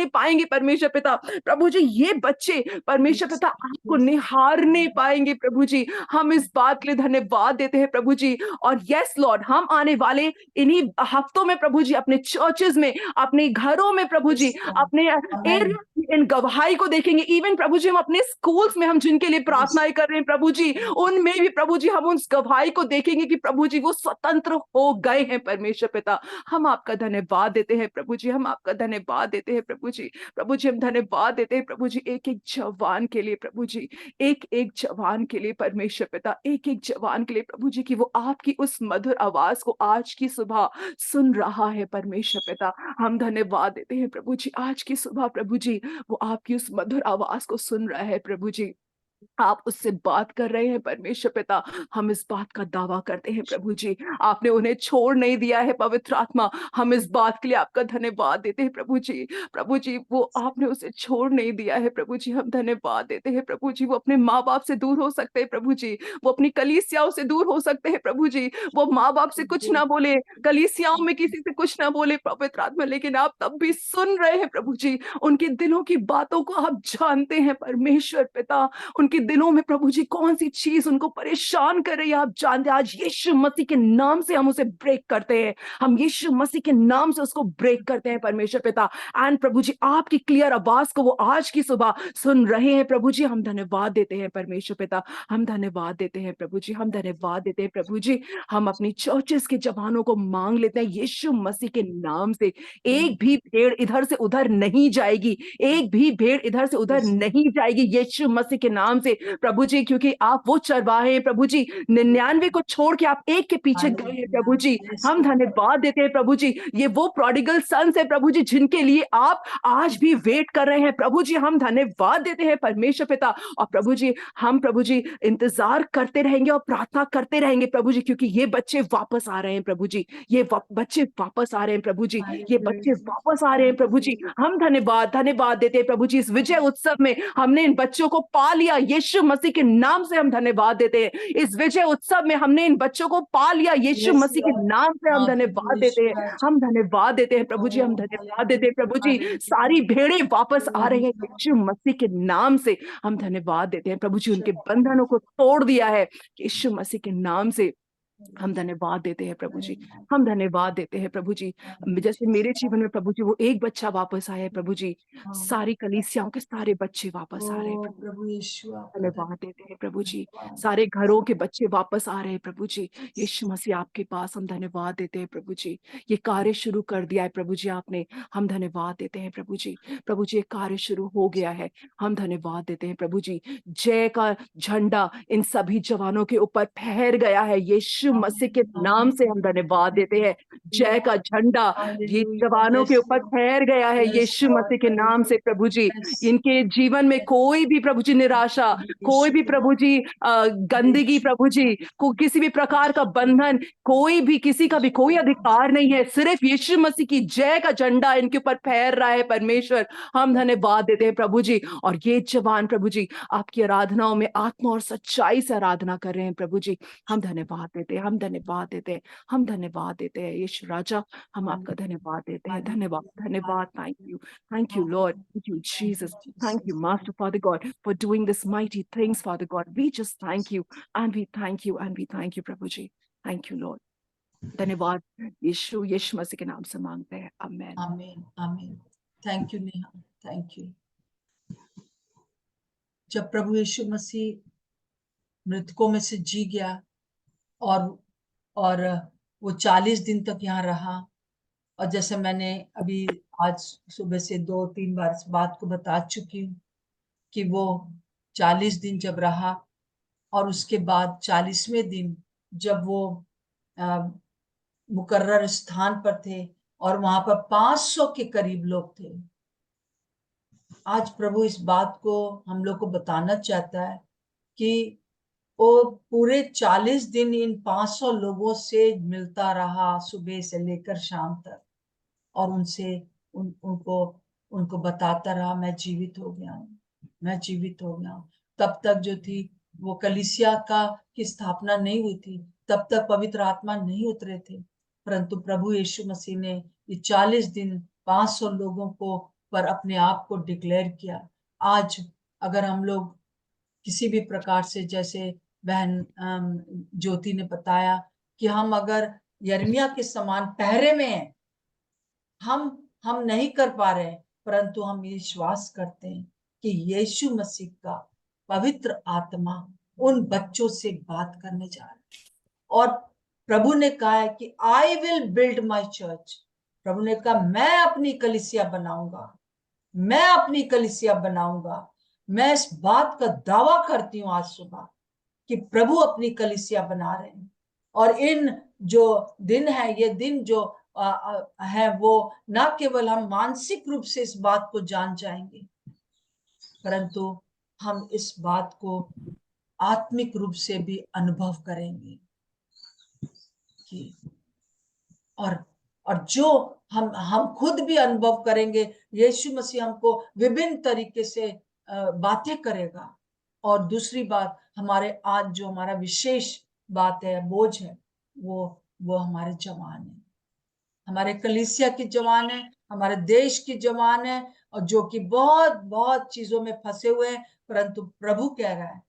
पाएंगे परमेश्वर पिता। प्रभु जी ये बच्चे परमेश्वर पिता आपको निहारने पाएंगे प्रभु जी। हम इस बात के लिए धन्यवाद देते हैं प्रभु जी। और यस लॉर्ड, हम आने वाले इन्हीं हफ्तों में प्रभु जी अपने चर्चेस में, अपने घरों में प्रभु जी, अपने एरिया इन गवाही को देखेंगे। इवन प्रभु जी हम अपने स्कूल्स में, हम जिनके लिए प्रार्थनाएं कर रहे हैं प्रभु जी, उनमें भी प्रभु जी हम उस गवाही को देखेंगे कि प्रभु जी वो स्वतंत्र हो गए हैं परमेश्वर पिता। हम आपका धन्यवाद देते हैं प्रभु जी। हम आपका धन्यवाद देते हैं प्रभु जी। प्रभु जी हम धन्यवाद देते हैं प्रभु जी एक एक जवान के लिए प्रभु जी, एक एक जवान के लिए परमेश्वर पिता, एक एक जवान के लिए प्रभु जी कि वो आपकी उस मधुर आवाज को आज की सुबह सुन रहा है परमेश्वर पिता। हम धन्यवाद देते हैं प्रभु जी आज की सुबह प्रभु जी वो आपकी उस मधुर आवाज को सुन रहा है प्रभु जी। आप उससे बात कर रहे हैं परमेश्वर पिता। हम इस बात का दावा करते हैं प्रभु जी, आपने उन्हें छोड़ नहीं दिया है पवित्र आत्मा। हम इस बात के लिए आपका धन्यवाद देते हैं प्रभु जी। प्रभु जी वो आपने उसे छोड़ नहीं दिया है प्रभु जी। हम धन्यवाद देते हैं प्रभु जी। वो अपने माँ बाप से दूर हो सकते हैं प्रभु जी, वो अपनी कलीसियाओं से दूर हो सकते हैं प्रभु जी, वो माँ बाप से कुछ ना बोले, कलीसियाओं में किसी से कुछ ना बोले पवित्र आत्मा, लेकिन आप तब भी सुन रहे हैं प्रभु जी। उनके दिलों की बातों को आप जानते हैं परमेश्वर पिता। उनके दिलों में प्रभु जी कौन सी चीज उनको परेशान कर रही है आप जानते हैं। आज यीशु मसीह के नाम से हम उसे ब्रेक करते हैं। हम यीशु मसीह के नाम से उसको ब्रेक करते हैं परमेश्वर पिता। एंड प्रभु जी आपकी क्लियर आवाज को वो आज की सुबह सुन रहे हैं प्रभु जी। हम धन्यवाद देते हैं परमेश्वर पिता। हम धन्यवाद देते हैं प्रभु जी। हम धन्यवाद देते हैं प्रभु जी। हम अपनी चर्चेस के जवानों को मांग लेते हैं यीशु मसीह के नाम से। एक भी भेड़ इधर से उधर नहीं जाएगी, एक भी भेड़ इधर से उधर नहीं जाएगी यीशु मसीह के नाम से प्रभु जी, क्योंकि आप वो चरवाहे हैं प्रभु जी, 99 को छोड़ के आप एक के पीछे गए हैं प्रभु जी। हम धन्यवाद देते हैं प्रभु जी। ये वो प्रोडिगल सन्स है प्रभु जी जिनके लिए आप आज भी वेट कर रहे हैं प्रभु जी। हम धन्यवाद देते हैं परमेश्वर पिता। और प्रभु जी हम प्रभु जी इंतजार करते रहेंगे और प्रार्थना करते रहेंगे प्रभु जी, क्योंकि ये बच्चे वापस आ रहे हैं प्रभु जी। ये बच्चे वापस आ रहे हैं प्रभु जी। ये बच्चे वापस आ रहे हैं प्रभु जी। हम धन्यवाद देते हैं प्रभु जी। इस विजय उत्सव में हमने इन बच्चों को पा लिया यीशु मसीह के नाम से। हम धन्यवाद देते हैं। इस विजय उत्सव में हमने इन बच्चों को पा लिया यीशु मसीह के नाम से। हम धन्यवाद देते हैं। हम धन्यवाद देते हैं प्रभु जी। हम धन्यवाद देते हैं प्रभु जी। सारी भेड़ें वापस आ रहे हैं यीशु मसीह के नाम से। हम धन्यवाद देते हैं प्रभु जी। उनके बंधनों को तोड़ दिया है यीशु मसीह के नाम से। हम धन्यवाद देते हैं प्रभु जी। हम धन्यवाद देते हैं प्रभु जी। जैसे मेरे जीवन में प्रभु जी वो एक बच्चा वापस आया है प्रभु जी, सारी कलीसियाओं के सारे बच्चे वापस आ रहे हैं प्रभु यीशु। धन्यवाद देते हैं प्रभु जी। सारे घरों के बच्चे वापस आ रहे हैं प्रभु जी यीशु मसीह आपके पास। हम धन्यवाद देते हैं प्रभु जी। ये कार्य शुरू कर दिया है प्रभु जी आपने। हम धन्यवाद देते हैं प्रभु जी। प्रभु जी ये कार्य शुरू हो गया है। हम धन्यवाद देते हैं प्रभु जी। जय का झंडा इन सभी जवानों के ऊपर फहर गया है यीशु मसीह के नाम से। हम धन्यवाद देते हैं। जय का झंडा ये जवानों के ऊपर फहर गया है यीशु मसीह के नाम से प्रभु जी। इनके जीवन में कोई भी प्रभु जी निराशा, कोई भी प्रभु जी गंदगी प्रभु जी, किसी भी प्रकार का बंधन, कोई भी किसी का भी कोई अधिकार नहीं है। सिर्फ यीशु मसीह की जय का झंडा इनके ऊपर फहर रहा है परमेश्वर। हम धन्यवाद देते हैं प्रभु जी। और ये जवान प्रभु जी आपकी आराधनाओं में आत्मा और सच्चाई से आराधना कर रहे हैं प्रभु जी। हम धन्यवाद देते हैं। हम धन्यवाद देते हैं। हम धन्यवाद देते हैं यीशु राजा। हम आपका धन्यवाद देते हैं। धन्यवाद धन्यवाद। Thank you Lord. Thank you Jesus. Thank you Master Father God for doing this mighty things Father God. We just thank you and we thank you and we thank you Prabhu ji. Thank you Lord. धन्यवाद यीशु मसीह के नाम से मांगते हैं। आमीन आमीन आमीन। Thank you Neha, thank you. जब प्रभु यीशु मसीह मृतकों में से जी गया और वो 40 दिन तक यहाँ रहा, और जैसे मैंने अभी आज सुबह से 2-3 बार इस बात को बता चुकी हूँ कि वो 40 दिन जब रहा और उसके बाद 40वें दिन जब वो मुकर्रर स्थान पर थे और वहां पर 500 के करीब लोग थे, आज प्रभु इस बात को हम लोग को बताना चाहता है कि वो पूरे 40 दिन इन 500 लोगों से मिलता रहा सुबह से लेकर शाम तक, और उनको उनको बताता रहा, मैं जीवित हो गया हूँ, मैं जीवित हो गया हूँ। तब तक जो थी वो कलीसिया की स्थापना नहीं हुई थी, तब तक पवित्र आत्मा नहीं उतरे थे, परंतु प्रभु यीशु मसीह ने ये 40 दिन 500 लोगों को पर अपने आप को डिक्लेयर किया। आज अगर हम लोग किसी भी प्रकार से, जैसे बहन ज्योति ने बताया कि हम अगर यिर्मयाह के समान पहरे में हैं, हम नहीं कर पा रहे हैं, परंतु हम विश्वास करते हैं कि यीशु मसीह का पवित्र आत्मा उन बच्चों से बात करने जा रहा है। और प्रभु ने कहा है कि I will build my church. प्रभु ने कहा मैं अपनी कलीसिया बनाऊंगा, मैं अपनी कलीसिया बनाऊंगा। मैं इस बात का दावा करती हूँ आज सुबह कि प्रभु अपनी कलीसिया बना रहे हैं। और इन जो दिन है, ये दिन जो है, वो ना केवल हम मानसिक रूप से इस बात को जान जाएंगे, परंतु हम इस बात को आत्मिक रूप से भी अनुभव करेंगे कि और जो हम खुद भी अनुभव करेंगे, यीशु मसीह हमको विभिन्न तरीके से बातें करेगा। और दूसरी बात, हमारे आज जो हमारा विशेष बात है, बोझ है, वो हमारे जवान है, हमारे कलीसिया की जवान है, हमारे देश की जवान है, और जो कि बहुत बहुत चीजों में फंसे हुए हैं, परंतु प्रभु कह रहा है,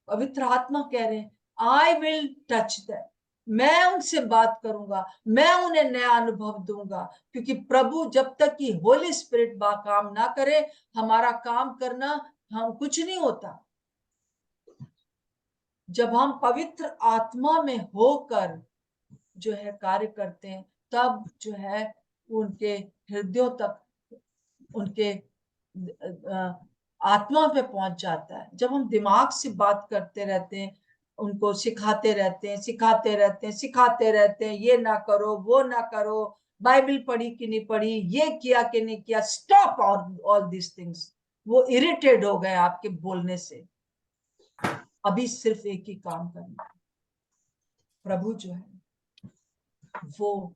पवित्र आत्मा कह रहे हैं, आई विल टच दैट। मैं उनसे बात करूंगा, मैं उन्हें नया अनुभव दूंगा, क्योंकि प्रभु जब तक कि होली स्पिरिट काम ना करे, हमारा काम करना हम कुछ नहीं होता। जब हम पवित्र आत्मा में होकर जो है कार्य करते हैं, तब जो है उनके हृदयों तक, उनके आत्मा पे पहुंच जाता है। जब हम दिमाग से बात करते रहते हैं, उनको सिखाते रहते हैं, सिखाते रहते हैं, ये ना करो, वो ना करो, बाइबल पढ़ी कि नहीं पढ़ी, ये किया कि नहीं किया, स्टॉप ऑल दिस थिंग्स। वो इरिटेट हो गए आपके बोलने से। अभी सिर्फ एक ही काम करना है, प्रभु जो है वो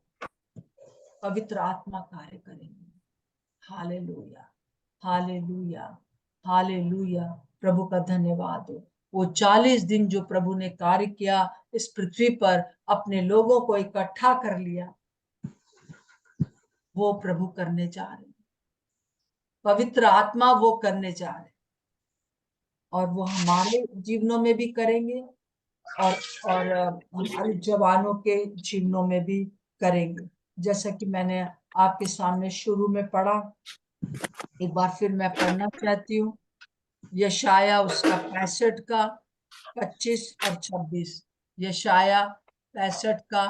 पवित्र आत्मा कार्य करेंगे। Hallelujah, hallelujah, hallelujah. प्रभु का धन्यवाद हो। वो 40 दिन जो प्रभु ने कार्य किया इस पृथ्वी पर, अपने लोगों को इकट्ठा कर लिया, वो प्रभु करने जा रहे हैं, पवित्र आत्मा वो करने जा रहे हैं, और वो हमारे जीवनों में भी करेंगे, और हमारे जवानों के जीवनों में भी करेंगे। जैसा कि मैंने आपके सामने शुरू में पढ़ा, एक बार फिर मैं पढ़ना चाहती हूँ। यशाया उसका 65 का 25 और 26। यशाया 65 का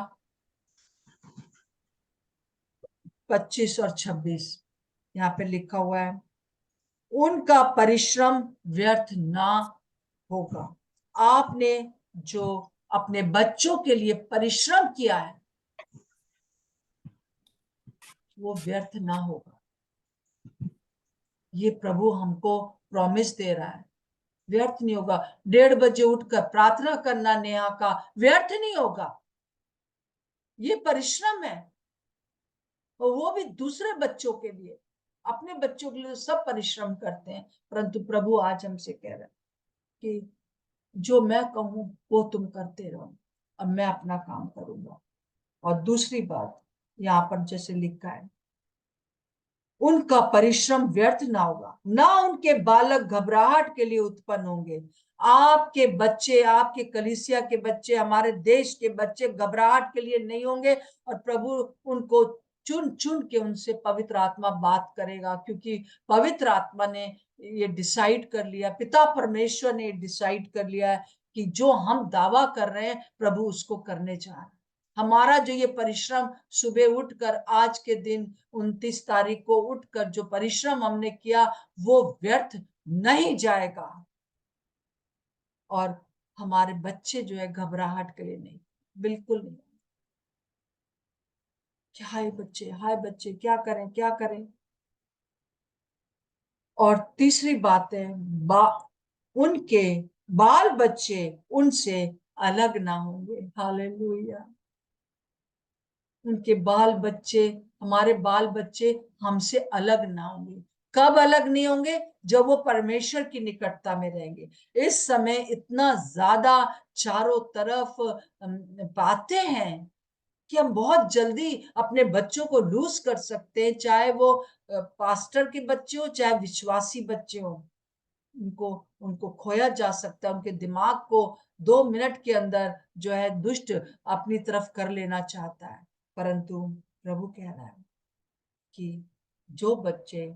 25 और 26 यहाँ पे लिखा हुआ है, उनका परिश्रम व्यर्थ ना होगा। आपने जो अपने बच्चों के लिए परिश्रम किया है, वो व्यर्थ ना होगा। ये प्रभु हमको प्रॉमिस दे रहा है, व्यर्थ नहीं होगा। 1:30 बजे उठकर प्रार्थना करना नेहा का व्यर्थ नहीं होगा। ये परिश्रम है, और वो भी दूसरे बच्चों के लिए, अपने बच्चों के लिए सब परिश्रम करते हैं, परंतु प्रभु आज हमसे कह रहा है कि जो मैं कहूं वो तुम करते रहो, अब मैं अपना काम करूंगा। और दूसरी बात यहाँ पर जैसे लिखा है, उनका परिश्रम व्यर्थ ना होगा, ना उनके बालक घबराहट के लिए उत्पन्न होंगे। आपके बच्चे, आपके कलीसिया के बच्चे, हमारे देश के बच्चे घबराहट के लिए नहीं होंगे, और प्रभु उनको चुन चुन के उनसे पवित्र आत्मा बात करेगा, क्योंकि पवित्र आत्मा ने ये डिसाइड कर लिया, पिता परमेश्वर ने डिसाइड कर लिया है कि जो हम दावा कर रहे हैं प्रभु उसको करने जा रहे हैं। हमारा जो ये परिश्रम सुबह उठकर, आज के दिन 29 तारीख को उठकर जो परिश्रम हमने किया, वो व्यर्थ नहीं जाएगा। और हमारे बच्चे जो है घबराहट के लिए नहीं, बिल्कुल नहीं कि हाय बच्चे क्या करें क्या करें। और तीसरी बात है उनके बाल बच्चे उनसे अलग ना होंगे। हालेलुया। उनके बाल बच्चे, हमारे बाल बच्चे हमसे अलग ना होंगे। कब अलग नहीं होंगे? जब वो परमेश्वर की निकटता में रहेंगे। इस समय इतना ज्यादा चारों तरफ बातें हैं कि हम बहुत जल्दी अपने बच्चों को लूज कर सकते हैं, चाहे वो पास्टर के बच्चे हो चाहे विश्वासी बच्चे हो। उनको उनको खोया जा सकता है। उनके दिमाग को 2 मिनट के अंदर जो है दुष्ट अपनी तरफ कर लेना चाहता है। परंतु प्रभु कह रहा है कि जो बच्चे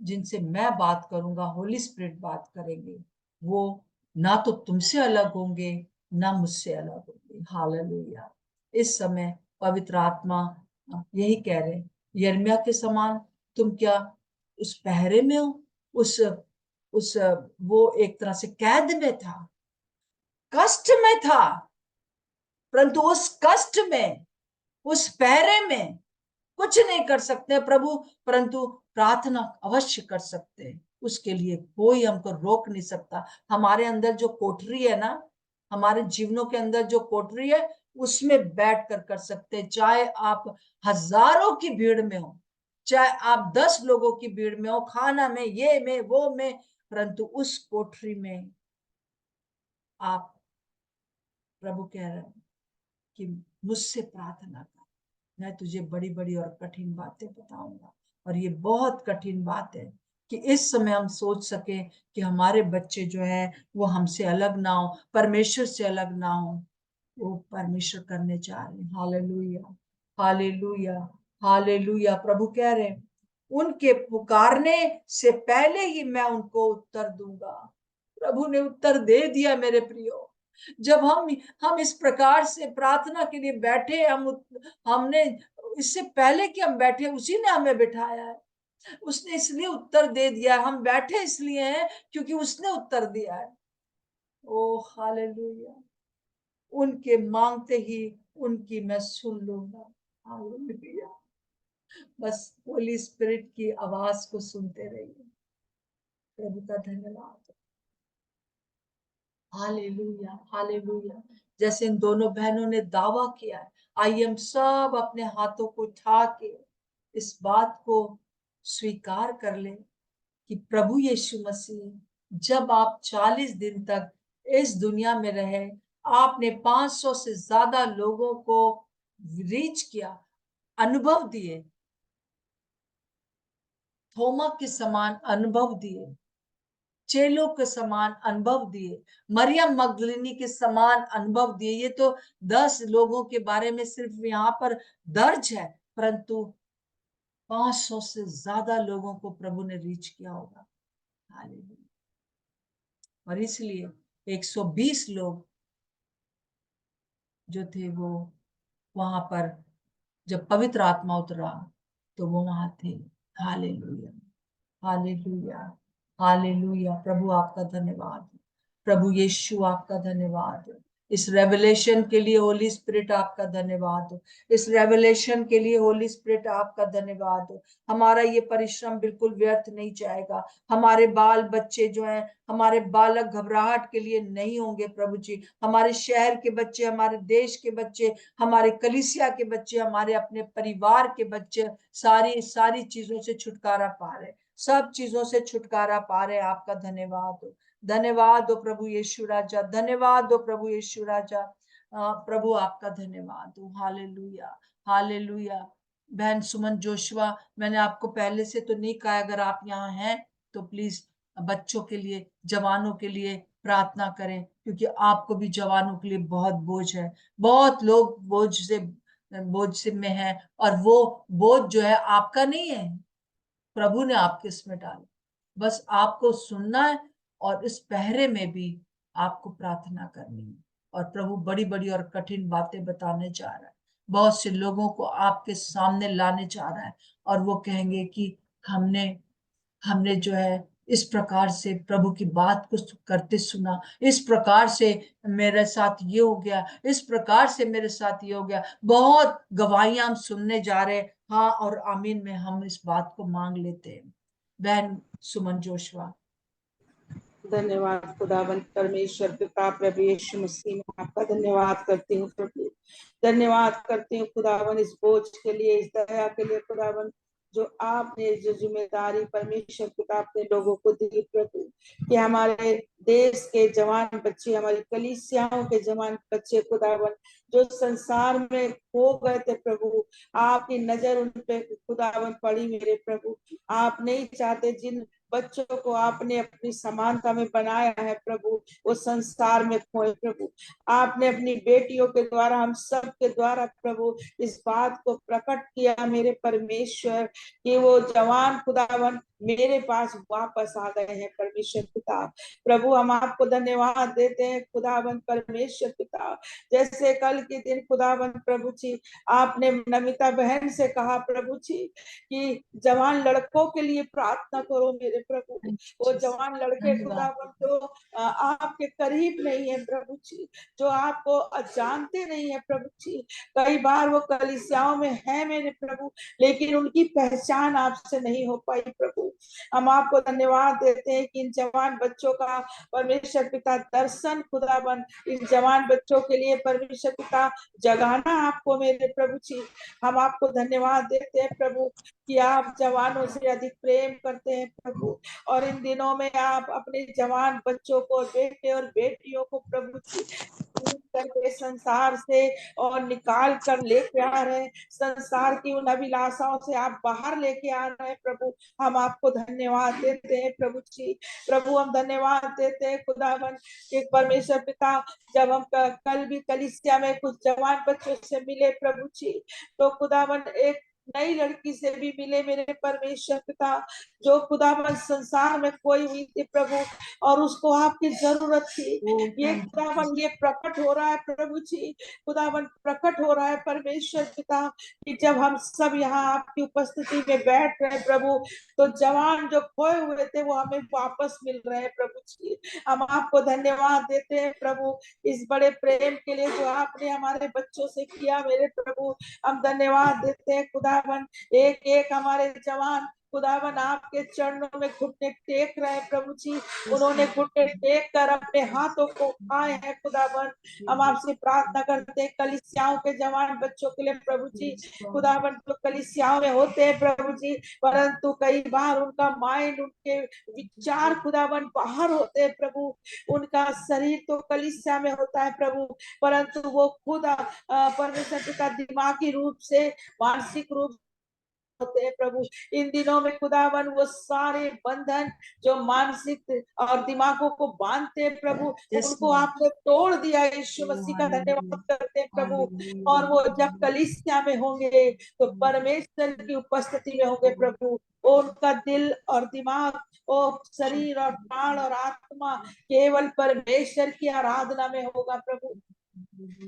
जिनसे मैं बात करूंगा, होली स्पिरिट बात करेंगे, वो ना तो तुमसे अलग होंगे ना मुझसे अलग होंगे। हालेलुया। इस समय पवित्र आत्मा यही कह रहे, यिर्मयाह के समान तुम क्या उस पहरे में हो? उस वो एक तरह से कैद में था, कष्ट में था, परंतु उस कष्ट में, उस पहरे में कुछ नहीं कर सकते प्रभु, परंतु प्रार्थना अवश्य कर सकते हैं। उसके लिए कोई हमको रोक नहीं सकता। हमारे अंदर जो कोठरी है ना, हमारे जीवनों के अंदर जो कोठरी है, उसमें बैठ कर सकते हैं। चाहे आप हजारों की भीड़ में हो, चाहे आप 10 लोगों की भीड़ में हो, खाना में, ये में, वो में, परंतु उस कोठरी में आप, प्रभु कह रहे हैं कि मुझसे प्रार्थना कर, मैं तुझे बड़ी बड़ी और कठिन बातें बताऊंगा। और ये बहुत कठिन बात है कि इस समय हम सोच सके कि हमारे बच्चे जो है वो हमसे अलग ना हो, परमेश्वर से अलग ना हो। वो परमेश्वर करने जा रहे हैं। Hallelujah, hallelujah, hallelujah. प्रभु कह रहे हैं उनके पुकारने से पहले ही मैं उनको उत्तर दूंगा। प्रभु ने उत्तर दे दिया मेरे प्रियो। जब हम इस प्रकार से प्रार्थना के लिए बैठे, हमने इससे पहले कि हम बैठे उसी ने हमें बिठाया है। उसने इसलिए उत्तर दे दिया, हम बैठे इसलिए हैं क्योंकि उसने उत्तर दिया है। ओ हालेलुया। उनके मांगते ही उनकी मैं सुन लूंगा। हालेलुया। बस होली स्पिरिट की आवाज को सुनते रहिए। प्रभु का धन्यवाद। Hallelujah, hallelujah. जैसे इन दोनों बहनों ने दावा किया है, आइए हम सब अपने हाथों को उठा के इस बात को स्वीकार कर ले कि प्रभु यीशु मसीह जब आप 40 दिन तक इस दुनिया में रहे, आपने 500 से ज्यादा लोगों को रीच किया, अनुभव दिए, थोमा के समान अनुभव दिए, चेलों के समान अनुभव दिए, मरियम मगदलिनी के समान अनुभव दिए। ये तो 10 लोगों के बारे में सिर्फ यहाँ पर दर्ज है, परंतु 500 से ज्यादा लोगों को प्रभु ने रीच किया होगा। हालेलुया। और इसलिए 120 लोग जो थे वो वहां पर जब पवित्र आत्मा उतरा तो वो वहां थे। Hallelujah, hallelujah, hallelujah. प्रभु आपका धन्यवाद। प्रभु यीशु आपका धन्यवाद। इस रेवलेशन के लिए होली स्पिरिट आपका धन्यवाद हो। इस रेवलेशन के लिए होली स्पिरिट आपका धन्यवाद हो। हमारा ये परिश्रम बिल्कुल व्यर्थ नहीं जाएगा। हमारे बाल बच्चे जो हैं, हमारे बालक घबराहट के लिए नहीं होंगे प्रभु जी। हमारे शहर के बच्चे, हमारे देश के बच्चे, हमारे कलीसिया के बच्चे, हमारे अपने परिवार के बच्चे सारी सारी चीजों से छुटकारा पा रहे, सब चीजों से छुटकारा पा रहे। आपका धन्यवाद हो, धन्यवाद हो प्रभु यीशु राजा, धन्यवाद हो प्रभु यीशु राजा। प्रभु आपका धन्यवाद हो। Hallelujah, hallelujah. बहन सुमन जोशुआ, मैंने आपको पहले से तो नहीं कहा, अगर आप यहाँ हैं तो प्लीज बच्चों के लिए, जवानों के लिए प्रार्थना करें, क्योंकि आपको भी जवानों के लिए बहुत बोझ है। बहुत लोग बोझ से में है, और वो बोझ जो है आपका नहीं है, प्रभु ने आपके इसमें डाला। बस आपको सुनना है और इस पहरे में भी आपको प्रार्थना करनी है। और प्रभु बड़ी बड़ी और कठिन बातें बताने जा रहा है, बहुत से लोगों को आपके सामने लाने जा रहा है, और वो कहेंगे कि हमने हमने जो है इस प्रकार से प्रभु की बात को करते सुना, इस प्रकार से मेरे साथ ये हो गया, इस प्रकार से मेरे साथ ये हो गया। बहुत गवाहियां हम सुनने जा रहे हैं। हाँ और आमीन में हम इस बात को मांग लेते हैं। बहन सुमन जोशवा। धन्यवाद खुदाबंद परमेश्वर पिता प्रभु यीशु मसीह में आपका धन्यवाद करती हूँ प्रभु। धन्यवाद करती हूँ खुदाबंद इस बोझ के लिए, इस दया के लिए खुदाबंद, जो आपने जो जिम्मेदारी परमेश्वर पिता अपने लोगों को दी प्रभु, कि हमारे देश के जवान बच्चे, हमारी कलीसियाओं के जवान बच्चे खुदाबंद जो संसार में खो गए थे प्रभु, आपकी नजर उन पे खुदाबंद पड़ी मेरे प्रभु। आप नहीं चाहते जिन बच्चों को आपने अपनी समानता में बनाया है प्रभु, वो संसार में खोए प्रभु। आपने अपनी बेटियों के द्वारा, हम सब के द्वारा प्रभु इस बात को प्रकट किया मेरे परमेश्वर, कि वो जवान खुदावन मेरे पास वापस आ गए हैं परमेश्वर पिता। प्रभु हम आपको धन्यवाद देते हैं खुदावन परमेश्वर पिता। जैसे कल के दिन खुदावन प्रभु जी आपने नमिता बहन से कहा प्रभु जी कि जवान लड़कों के लिए प्रार्थना करो मेरे प्रभु। वो जवान लड़के खुदावन जो आपके करीब नहीं है प्रभु जी, जो आपको जानते नहीं है प्रभु जी, कई बार वो कलीसियाओं में है मेरे प्रभु, लेकिन उनकी पहचान आपसे नहीं हो पाई प्रभु। हम आपको धन्यवाद देते हैं कि इन जवान बच्चों का परमेश्वर पिता दर्शन खुदाबंद, इन जवान बच्चों के लिए परमेश्वर पिता जगाना आपको मेरे प्रभु जी। हम आपको धन्यवाद देते हैं प्रभु कि आप जवानों से अधिक प्रेम करते हैं प्रभु, और इन दिनों में आप अपने जवान बच्चों को, बेटे और बेटियों को प्रभु जी करके संसार से और निकाल कर लेके आ रहे हैं, संसार की उन अभिलाषाओं से आप बाहर लेके आ रहे हैं प्रभु। हम आपको धन्यवाद देते हैं प्रभु जी। प्रभु हम धन्यवाद देते हैं खुदावन कि परमेश्वर पिता, जब हम कल भी कलीसिया में कुछ जवान बच्चों से मिले प्रभु जी, तो खुदावन एक नई लड़की से भी मिले मेरे परमेश्वर पिता, जो खुदावन संसार में खोई हुई थी प्रभु, और उसको आपकी जरूरत थी। ये खुदावन ये प्रकट हो रहा है प्रभु जी, खुदावन प्रकट हो रहा है परमेश्वर पिता, कि जब हम सब यहाँ आपकी उपस्थिति में बैठ रहे हैं प्रभु, तो जवान जो खोए हुए थे वो हमें वापस मिल रहे हैं प्रभु जी। हम आपको धन्यवाद देते हैं प्रभु इस बड़े प्रेम के लिए जो आपने हमारे बच्चों से किया मेरे प्रभु। हम धन्यवाद देते हैं खुदावन, एक एक हमारे जवान खुदावन आपके चरणों में घुटने टेक रहे हैं प्रभु जी। उन्होंने घुटने टेक कर अपने हाथों को उठाए हैं खुदावन। हम आपसे प्रार्थना करते हैं कलीसियाओं के जवान बच्चों के लिए प्रभु जी, खुदावन जो कलीसियाओं में होते हैं प्रभु जी, परंतु कई बार उनका माइंड, उनके विचार खुदावन बाहर होते हैं प्रभु। उनका शरीर तो कलीसिया में होता है प्रभु, परंतु वो खुद परमेश्वर पिता दिमागी रूप से, मानसिक रूप होते हैं प्रभु। इन दिनों में खुदावन वो सारे बंधन जो मानसिक और दिमागों को बांधते हैं प्रभु, उनको आपने तोड़ दिया। यीशु मसीह का धन्यवाद करते हैं प्रभु। और वो जब कलीसिया में होंगे तो परमेश्वर की उपस्थिति में होंगे प्रभु। उनका दिल और दिमाग और शरीर और प्राण और आत्मा केवल परमेश्वर की आराधना में होगा प्रभु।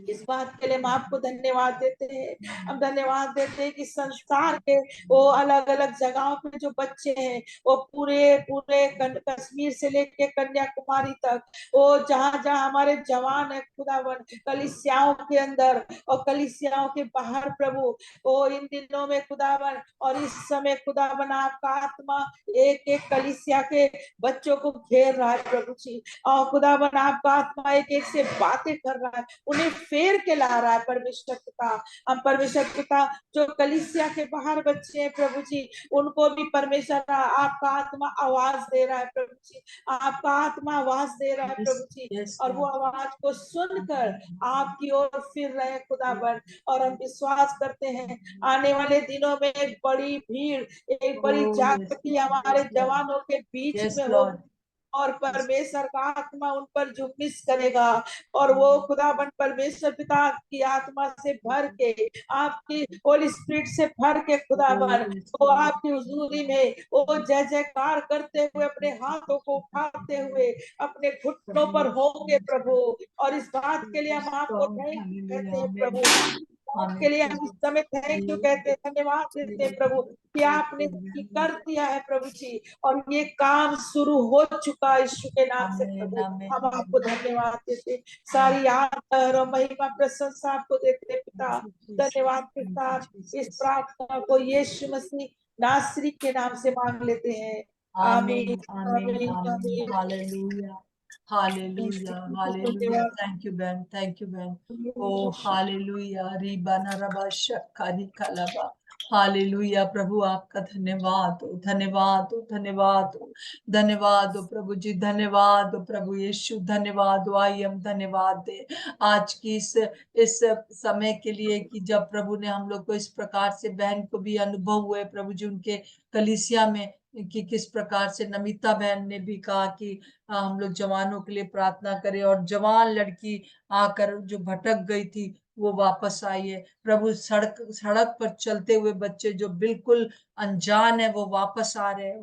इस बात के लिए हम आपको धन्यवाद देते हैं। हम धन्यवाद देते हैं कि संसार के वो अलग अलग जगहों पे जो बच्चे हैं, वो पूरे पूरे कश्मीर से लेके कन्याकुमारी तक, वो जहाँ जहाँ हमारे जवान है खुदावन, कलीसियाओं के अंदर और कलीसियाओं के बाहर प्रभु, वो इन दिनों में खुदावन और इस समय खुदावन आपका आत्मा एक एक कलीसिया के बच्चों को घेर रहा है प्रभु जी। और खुदावन आपका आत्मा एक एक से बातें कर रहा है, उन्हें फेर के ला रहा है परमेश्वर पिता। हम परमेश्वर पिता जो कलीसिया के बाहर बच्चे हैं प्रभु जी, उनको भी परमेश्वर आपका आत्मा आवाज दे रहा है प्रभु जी, आपका आत्मा आवाज दे रहा है प्रभु जी। और वो आवाज को सुनकर आपकी ओर फिर रहे खुदावन। और हम विश्वास करते हैं आने वाले दिनों में एक बड़ी भीड़, एक बड़ी जागृति हमारे जवानों के बीच में होगी, और परमेश्वर का आत्मा उन पर जुम्बिश करेगा। और वो खुदाबंद परमेश्वर पिता की आत्मा से भर के, आपकी होली स्पिरिट से भर के खुदाबंद वो आपकी हुजूरी में वो जय जयकार करते हुए, अपने हाथों को उठाते हुए अपने घुटनों पर होंगे प्रभु। और इस बात के लिए हम आपको थैंक यू कहते हैं प्रभु। के लिए हम इस समय थैंक यू कहते हैं, धन्यवाद देते हैं प्रभु कि आपने कर दिया है प्रभु जी, और ये काम शुरू हो चुका है यीशु के नाम से प्रभु। हम आपको धन्यवाद देते हैं, सारी आदर और महिमा प्रशंसा आपको देते हैं पिता। धन्यवाद के साथ इस प्रार्थना को यीशु मसीह नासरी के नाम से मांग लेते हैं। आमीन आमीन आमीन। Hallelujah hallelujah hallelujah. Thank you बहन, थैंक यू बहन। ओ हालेलुया रिबाना रबा शक्कारी कलाबा। हालेलुया प्रभु आपका धन्यवाद हो, धन्यवाद हो, धन्यवाद हो, धन्यवाद हो प्रभु जी, धन्यवाद हो प्रभु यीशु, धन्यवाद हो। आइए हम धन्यवाद दे आज की इस समय के लिए कि जब प्रभु ने हम लोग को इस प्रकार से, बहन को भी अनुभव हुए प्रभु जी उनके कलीसिया में कि किस प्रकार से नमिता बहन ने भी कहा कि हम लोग जवानों के लिए प्रार्थना करें, और जवान लड़की आकर जो भटक गई थी वो वापस आई है प्रभु। सड़क पर चलते हुए बच्चे जो बिल्कुल अनजान है वो वापस आ रहे हैं,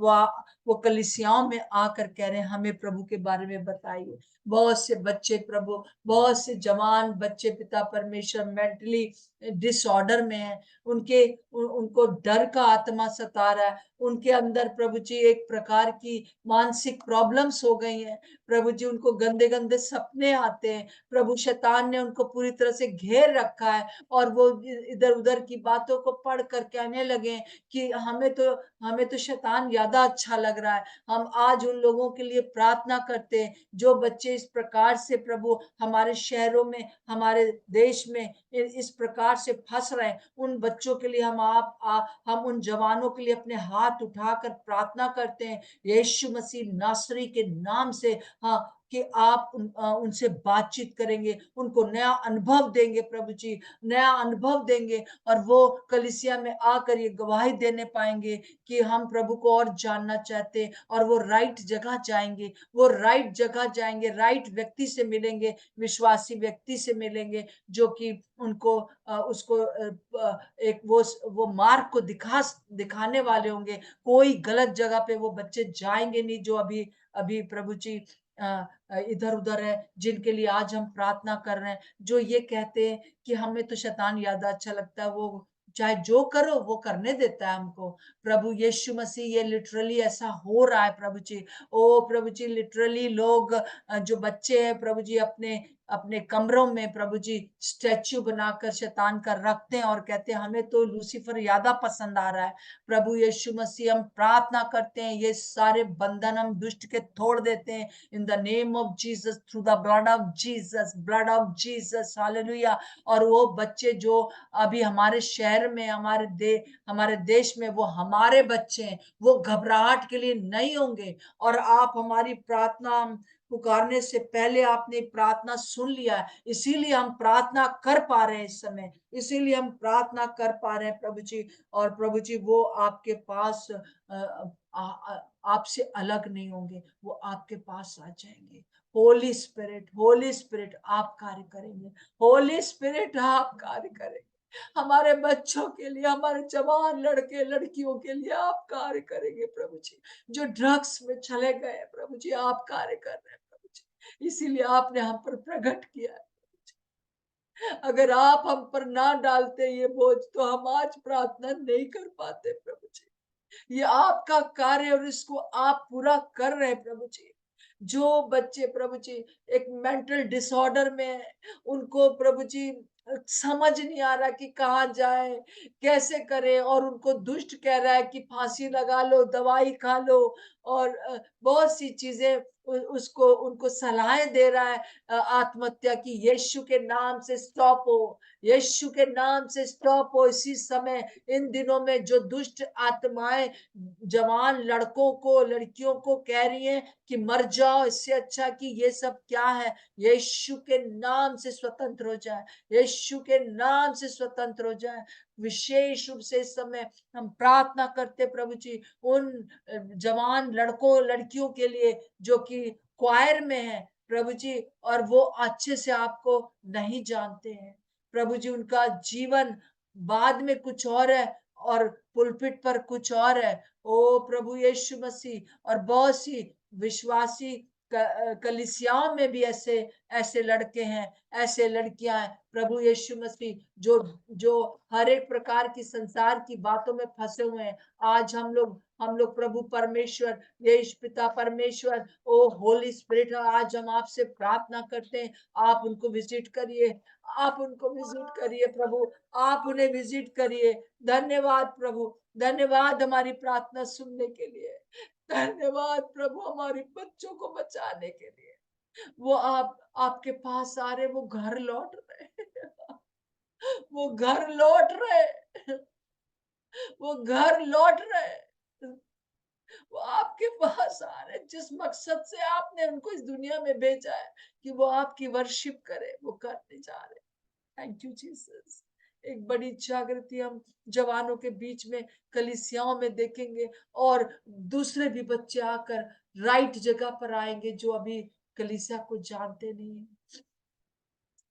वो कलीसियाओं में आकर कह रहे हैं हमें प्रभु के बारे में बताइए। बहुत से बच्चे प्रभु, बहुत से जवान बच्चे पिता परमेश्वर मेंटली डिसऑर्डर में है, उनको डर का आत्मा सता रहा है, उनके अंदर प्रभु जी एक प्रकार की मानसिक प्रॉब्लम्स हो गई हैं प्रभु जी, उनको गंदे गंदे सपने आते हैं प्रभु। शैतान ने उनको पूरी तरह से घेर रखा है और वो इधर उधर की बातों को पढ़ कर कहने लगे कि हमें तो शैतान ज्यादा अच्छा लग रहा है। हम आज उन लोगों के लिए प्रार्थना करते हैं जो बच्चे इस प्रकार से प्रभु हमारे शहरों में, हमारे देश में इस प्रकार से फंस रहे हैं। उन बच्चों के लिए हम उन जवानों के लिए अपने हाथ उठाकर प्रार्थना करते हैं यीशु मसीह नासरी के नाम से। हाँ, कि आप उनसे बातचीत करेंगे, उनको नया अनुभव देंगे प्रभु जी, नया अनुभव देंगे, और वो कलीसिया में आकर ये गवाही देने पाएंगे कि हम प्रभु को और जानना चाहते हैं, और वो राइट जगह जाएंगे, वो राइट जगह जाएंगे, राइट व्यक्ति से मिलेंगे, विश्वासी व्यक्ति से मिलेंगे जो कि उनको उसको एक वो मार्ग को दिखाने वाले होंगे। कोई गलत जगह पे वो बच्चे जाएंगे नहीं जो अभी अभी प्रभु जी इधर उधर है, जिनके लिए आज हम प्रार्थना कर रहे हैं, जो ये कहते हैं कि हमें तो शैतान ज्यादा अच्छा लगता है, वो चाहे जो करो वो करने देता है हमको। प्रभु यीशु मसीह, ये लिटरली ऐसा हो रहा है प्रभु जी। ओ प्रभु जी, लिटरली लोग जो बच्चे हैं प्रभु जी अपने अपने कमरों में प्रभु जी स्टैच्यू बनाकर शैतान का रखते हैं और कहते हैं हमें तो लूसीफर ज्यादा पसंद आ रहा है। प्रभु यीशु मसीह, हम प्रार्थना करते हैं ये सारे बंधन हम दुष्ट के तोड़ देते हैं इन the name of Jesus, through the blood of Jesus, blood of Jesus, hallelujah. और वो बच्चे जो अभी हमारे शहर में, हमारे देश में, वो हमारे बच्चे हैं, वो घबराहट के लिए नहीं होंगे। और आप हमारी प्रार्थना पुकारने से पहले आपने प्रार्थना सुन लिया है, इसीलिए हम प्रार्थना कर पा रहे हैं इस समय, इसीलिए हम प्रार्थना कर पा रहे हैं प्रभु जी। और प्रभु जी वो आपके पास आपसे अलग नहीं होंगे, वो आपके पास आ जाएंगे। होली स्पिरिट आप कार्य करेंगे, होली स्पिरिट आप कार्य करेंगे हमारे बच्चों के लिए, हमारे जवान लड़के लड़कियों के लिए आप कार्य करेंगे प्रभु जी। जो ड्रग्स में चले गए प्रभु जी, आप कार्य कर रहे हैं प्रभु जी, इसीलिए आपने हम पर प्रकट किया है। अगर आप हम पर ना डालते ये बोझ तो हम आज प्रार्थना नहीं कर पाते प्रभु जी। ये आपका कार्य और इसको आप पूरा कर रहे हैं प्रभु जी। जो बच्चे प्रभु जी एक मेंटल डिसऑर्डर में है, उनको प्रभु जी समझ नहीं आ रहा कि कहाँ जाए, कैसे करें, और उनको दुष्ट कह रहा है कि फांसी लगा लो, दवाई खा लो, और बहुत सी चीजें उसको उनको सलाहें दे रहा है आत्महत्या की। यीशु के नाम से स्टॉप हो, यीशु के नाम से स्टॉप हो। इसी समय इन दिनों में जो दुष्ट आत्माएं जवान लड़कों को, लड़कियों को कह रही हैं कि मर जाओ, इससे अच्छा कि ये सब क्या है, यीशु के नाम से स्वतंत्र हो जाए, यीशु के नाम से स्वतंत्र हो जाए। विशेष रूप से इस समय हम प्रार्थना करते प्रभु जी उन जवान लड़कों लड़कियों के लिए जो कि क्वायर में है प्रभु जी, और वो अच्छे से आपको नहीं जानते हैं प्रभु जी। उनका जीवन बाद में कुछ और है और पुलपिट पर कुछ और है। ओ प्रभु यीशु मसीह, और बहुत सी विश्वासी कलीसियाओं में भी ऐसे ऐसे लड़के हैं, ऐसे लड़कियां हैं प्रभु यीशु मसीह, जो जो हर एक प्रकार की संसार की बातों में फंसे हुए हैं। आज हम लोग प्रभु परमेश्वर, यीशु पिता परमेश्वर, ओ होली स्पिरिट, आज हम आपसे प्रार्थना करते हैं, आप उनको विजिट करिए, आप उनको विजिट करिए प्रभु, आप उन्हें विजिट करिए। धन्यवाद प्रभु, धन्यवाद हमारी प्रार्थना सुनने के लिए, धन्यवाद प्रभु हमारे बच्चों को बचाने के लिए। वो आपके पास आ रहे, वो घर लौट रहे वो घर लौट रहे, वो घर लौट रहे, वो आपके पास आ रहे, जिस मकसद से आपने उनको इस दुनिया में भेजा है कि वो आपकी वर्शिप करे, वो करने जा रहे। Thank you Jesus. एक बड़ी जागृति हम जवानों के बीच में, कलीसियाओं में देखेंगे, और दूसरे भी बच्चे आकर राइट जगह पर आएंगे जो अभी कलीसिया को जानते नहीं है।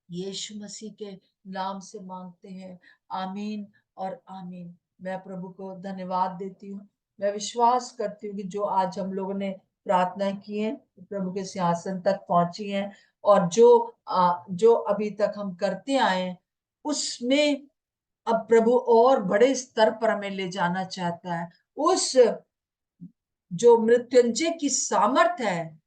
यीशु मसीह के नाम से मांगते हैं, आमीन और आमीन। मैं प्रभु को धन्यवाद देती हूँ। मैं विश्वास करती हूँ कि जो आज हम लोगों ने प्रार्थना की है प्रभु के सिंहासन तक पहुंची है, और जो अभी तक हम करते आए हैं उसमें अब प्रभु और बड़े स्तर पर हमें ले जाना चाहता है। उस जो मृत्युंजय की सामर्थ्य है,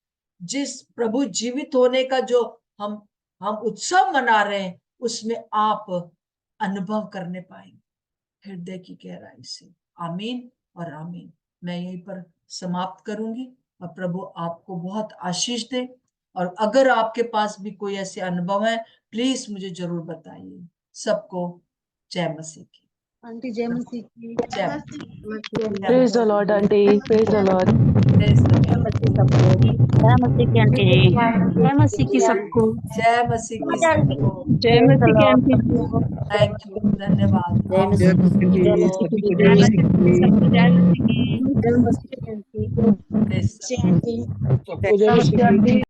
जिस प्रभु जीवित होने का जो हम उत्सव मना रहे हैं, उसमें आप अनुभव करने पाएंगे हृदय की गहराई से। आमीन और आमीन। मैं यहीं पर समाप्त करूंगी, और प्रभु आपको बहुत आशीष दे। और अगर आपके पास भी कोई ऐसे अनुभव है, प्लीज मुझे जरूर बताइए। सबको जय मसीह की। आंटी जय मसीह की। जय praise the Lord aunty, praise the Lord. जय मसीह सबको। जय मसीह की आंटी जी। जय मसीह की सबको। जय मसीह की सबको। जय मसीह की आंटी जी। थैंक यू, धन्यवाद। जय मसीह की। जय मसीह की। जय मसीह की। जय मसीह की। जय मसीह की आंटी। Praise the जय आंटी। सबको जय मसीह की।